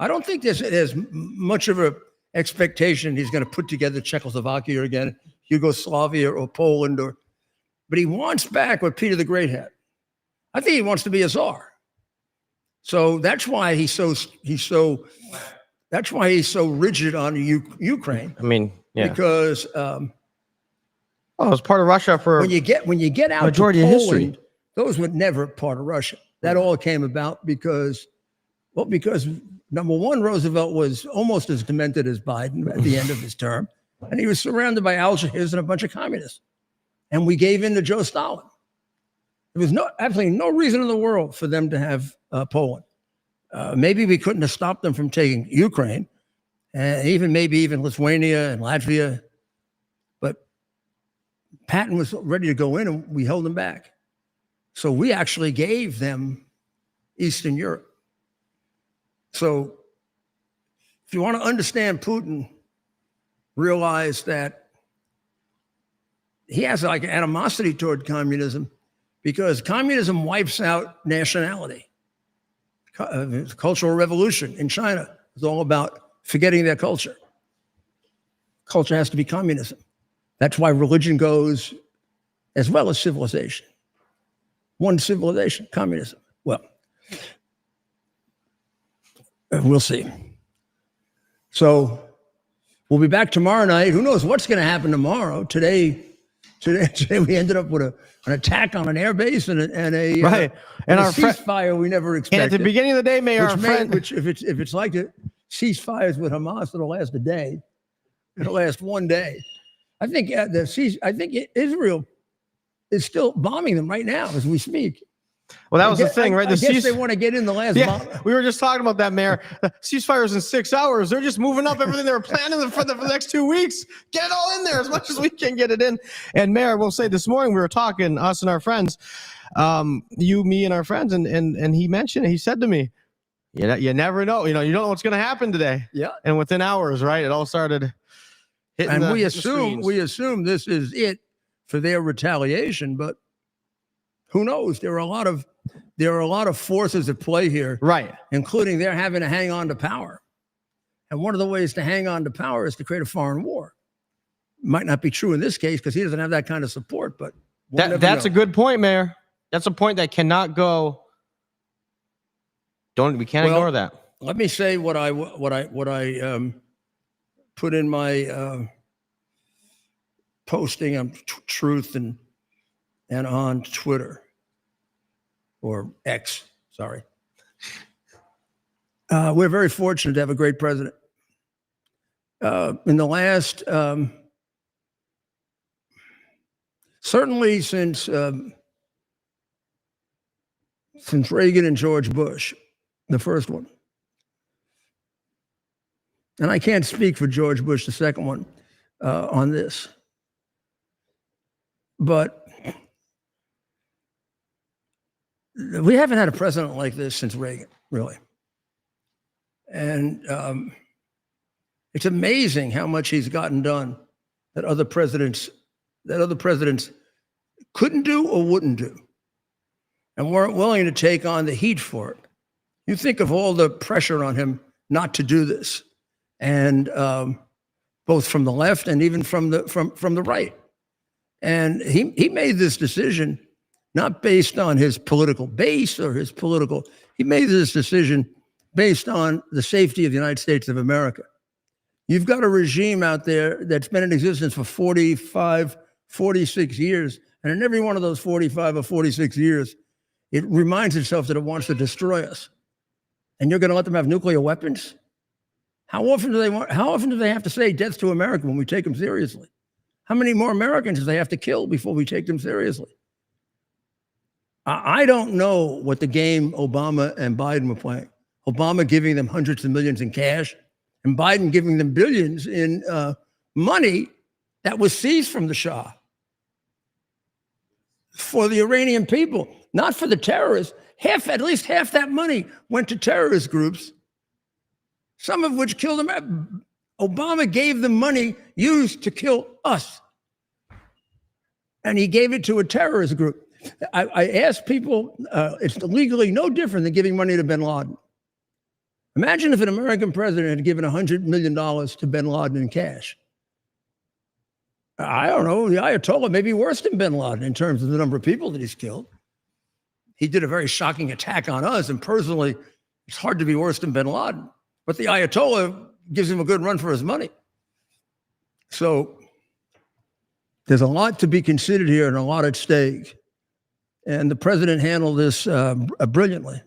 I don't think there's much of a expectation he's going to put together Czechoslovakia again, Yugoslavia or Poland, but he wants back what Peter the Great had. I think he wants to be a czar. So that's why he's so rigid on Ukraine. I mean, yeah, because it's part of Russia for when you get out majority to of Poland, history. Those were never part of Russia. That all came about because number one, Roosevelt was almost as demented as Biden at the end of his term, and he was surrounded by Algerians and a bunch of communists. And we gave in to Joe Stalin. There was absolutely no reason in the world for them to have Poland. Maybe we couldn't have stopped them from taking Ukraine, and maybe even Lithuania and Latvia. But Patton was ready to go in, and we held him back. So we actually gave them Eastern Europe. So if you want to understand Putin, realize that he has like animosity toward communism because communism wipes out nationality. The Cultural Revolution in China is all about forgetting their culture. Culture has to be communism. That's why religion goes as well as civilization. One civilization, communism. Well, we'll see. So we'll be back tomorrow night. Who knows what's going to happen tomorrow? Today we ended up with an attack on an air base and a Right. And a our ceasefire we never And expected. at the beginning of the day, Mayor, our friend, Which if it's like a ceasefires with Hamas, it'll last a day. It'll last one day. I think Israel is still bombing them right now as we speak. well, that was the thing, right? I guess they want to get in the last bomb. We were just talking about that, Mayor. The ceasefire's in 6 hours. They're just moving up everything they were planning for the next 2 weeks. Get it all in there as much as we can get it in. And Mayor, we'll say this morning we were talking, us and our friends, you, me, and our friends, and he mentioned, he said to me, you never know. You don't know what's going to happen today. Yeah. And within hours, right, it all started hitting And the we screens. assume this is it for their retaliation, but who knows? There are a lot of forces at play here, Right. including they're having to hang on to power. And one of the ways to hang on to power is to create a foreign war. Might not be true in this case because he doesn't have that kind of support, but That's a good point, Mayor. That's a point that cannot go. We can't ignore that. Let me say what I put in my posting on Truth and on Twitter or X. Sorry. We're very fortunate to have a great president. In the last, certainly since Reagan and George Bush, the first one. And I can't speak for George Bush, the second one, on this. But we haven't had a president like this since Reagan, really. And it's amazing how much he's gotten done that other presidents couldn't do or wouldn't do, and weren't willing to take on the heat for it. You think of all the pressure on him not to do this, and both from the left and even from the right. And he made this decision not based on his political base or he made this decision based on the safety of the United States of America. You've got a regime out there that's been in existence for 45, 46 years. And in every one of those 45 or 46 years, it reminds itself that it wants to destroy us. And you're going to let them have nuclear weapons? How often do they have to say death to America when we take them seriously? How many more Americans do they have to kill before we take them seriously? I don't know what the game Obama and Biden were playing. Obama giving them hundreds of millions in cash and Biden giving them billions in money that was seized from the Shah for the Iranian people, not for the terrorists. At least half that money went to terrorist groups, some of which killed them. Obama gave them money used to kill us. And he gave it to a terrorist group. I asked people, it's legally no different than giving money to bin Laden. Imagine if an American president had given $100 million to bin Laden in cash. I don't know, the Ayatollah may be worse than bin Laden in terms of the number of people that he's killed. He did a very shocking attack on us, and personally, it's hard to be worse than bin Laden. But the Ayatollah gives him a good run for his money. So there's a lot to be considered here and a lot at stake. And the president handled this brilliantly,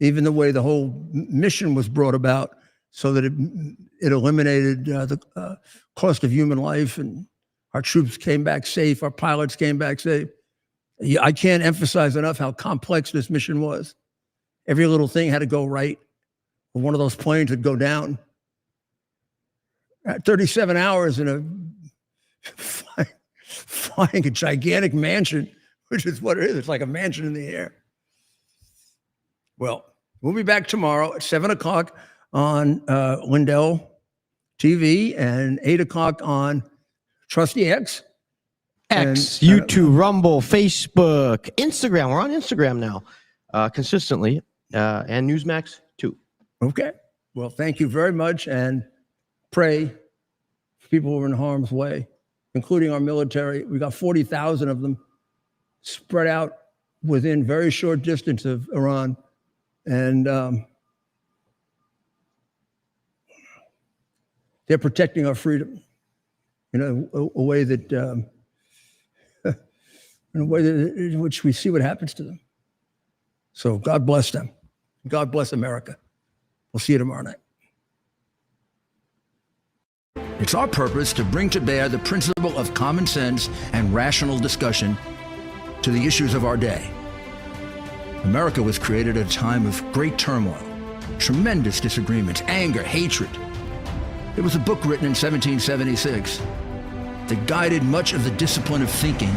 even the way the whole mission was brought about so that it eliminated the cost of human life, and our troops came back safe, our pilots came back safe. I can't emphasize enough how complex this mission was. Every little thing had to go right, or one of those planes would go down. 37 hours in flying a gigantic mansion which is what it is. It's like a mansion in the air. Well, we'll be back tomorrow at 7 o'clock on Lindell TV and 8 o'clock on Trusty X. X, And, YouTube, Rumble, Facebook, Instagram. We're on Instagram now, consistently, and Newsmax too. Okay. Well, thank you very much, and pray for people who are in harm's way, including our military. We got 40,000 of them spread out within very short distance of Iran, and they're protecting our freedom in a way that, in which we see what happens to them. So God bless them. God bless America. We'll see you tomorrow night. It's our purpose to bring to bear the principle of common sense and rational discussion to the issues of our day. America was created at a time of great turmoil, tremendous disagreements, anger, hatred. There was a book written in 1776 that guided much of the discipline of thinking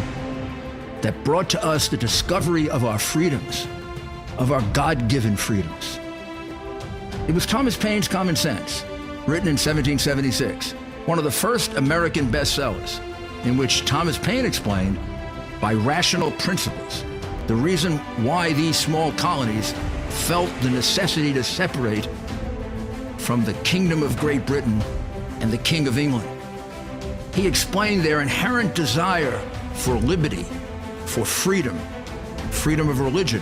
that brought to us the discovery of our freedoms, of our God-given freedoms. It was Thomas Paine's Common Sense, written in 1776, one of the first American bestsellers, in which Thomas Paine explained, by rational principles, the reason why these small colonies felt the necessity to separate from the Kingdom of Great Britain and the King of England. He explained their inherent desire for liberty, for freedom, freedom of religion,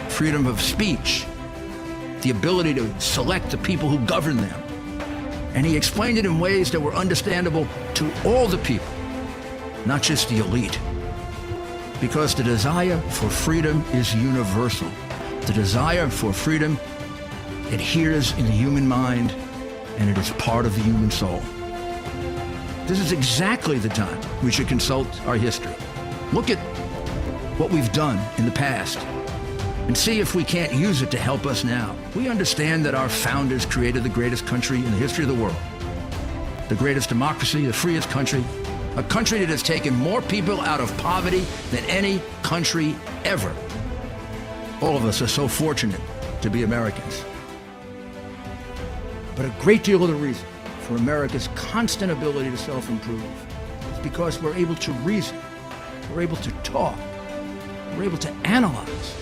freedom of speech, the ability to select the people who govern them. And he explained it in ways that were understandable to all the people, not just the elite. Because the desire for freedom is universal. The desire for freedom adheres in the human mind, and it is part of the human soul. This is exactly the time we should consult our history. Look at what we've done in the past and see if we can't use it to help us now. We understand that our founders created the greatest country in the history of the world, the greatest democracy, the freest country, a country that has taken more people out of poverty than any country ever. All of us are so fortunate to be Americans. But a great deal of the reason for America's constant ability to self-improve is because we're able to reason, we're able to talk, we're able to analyze,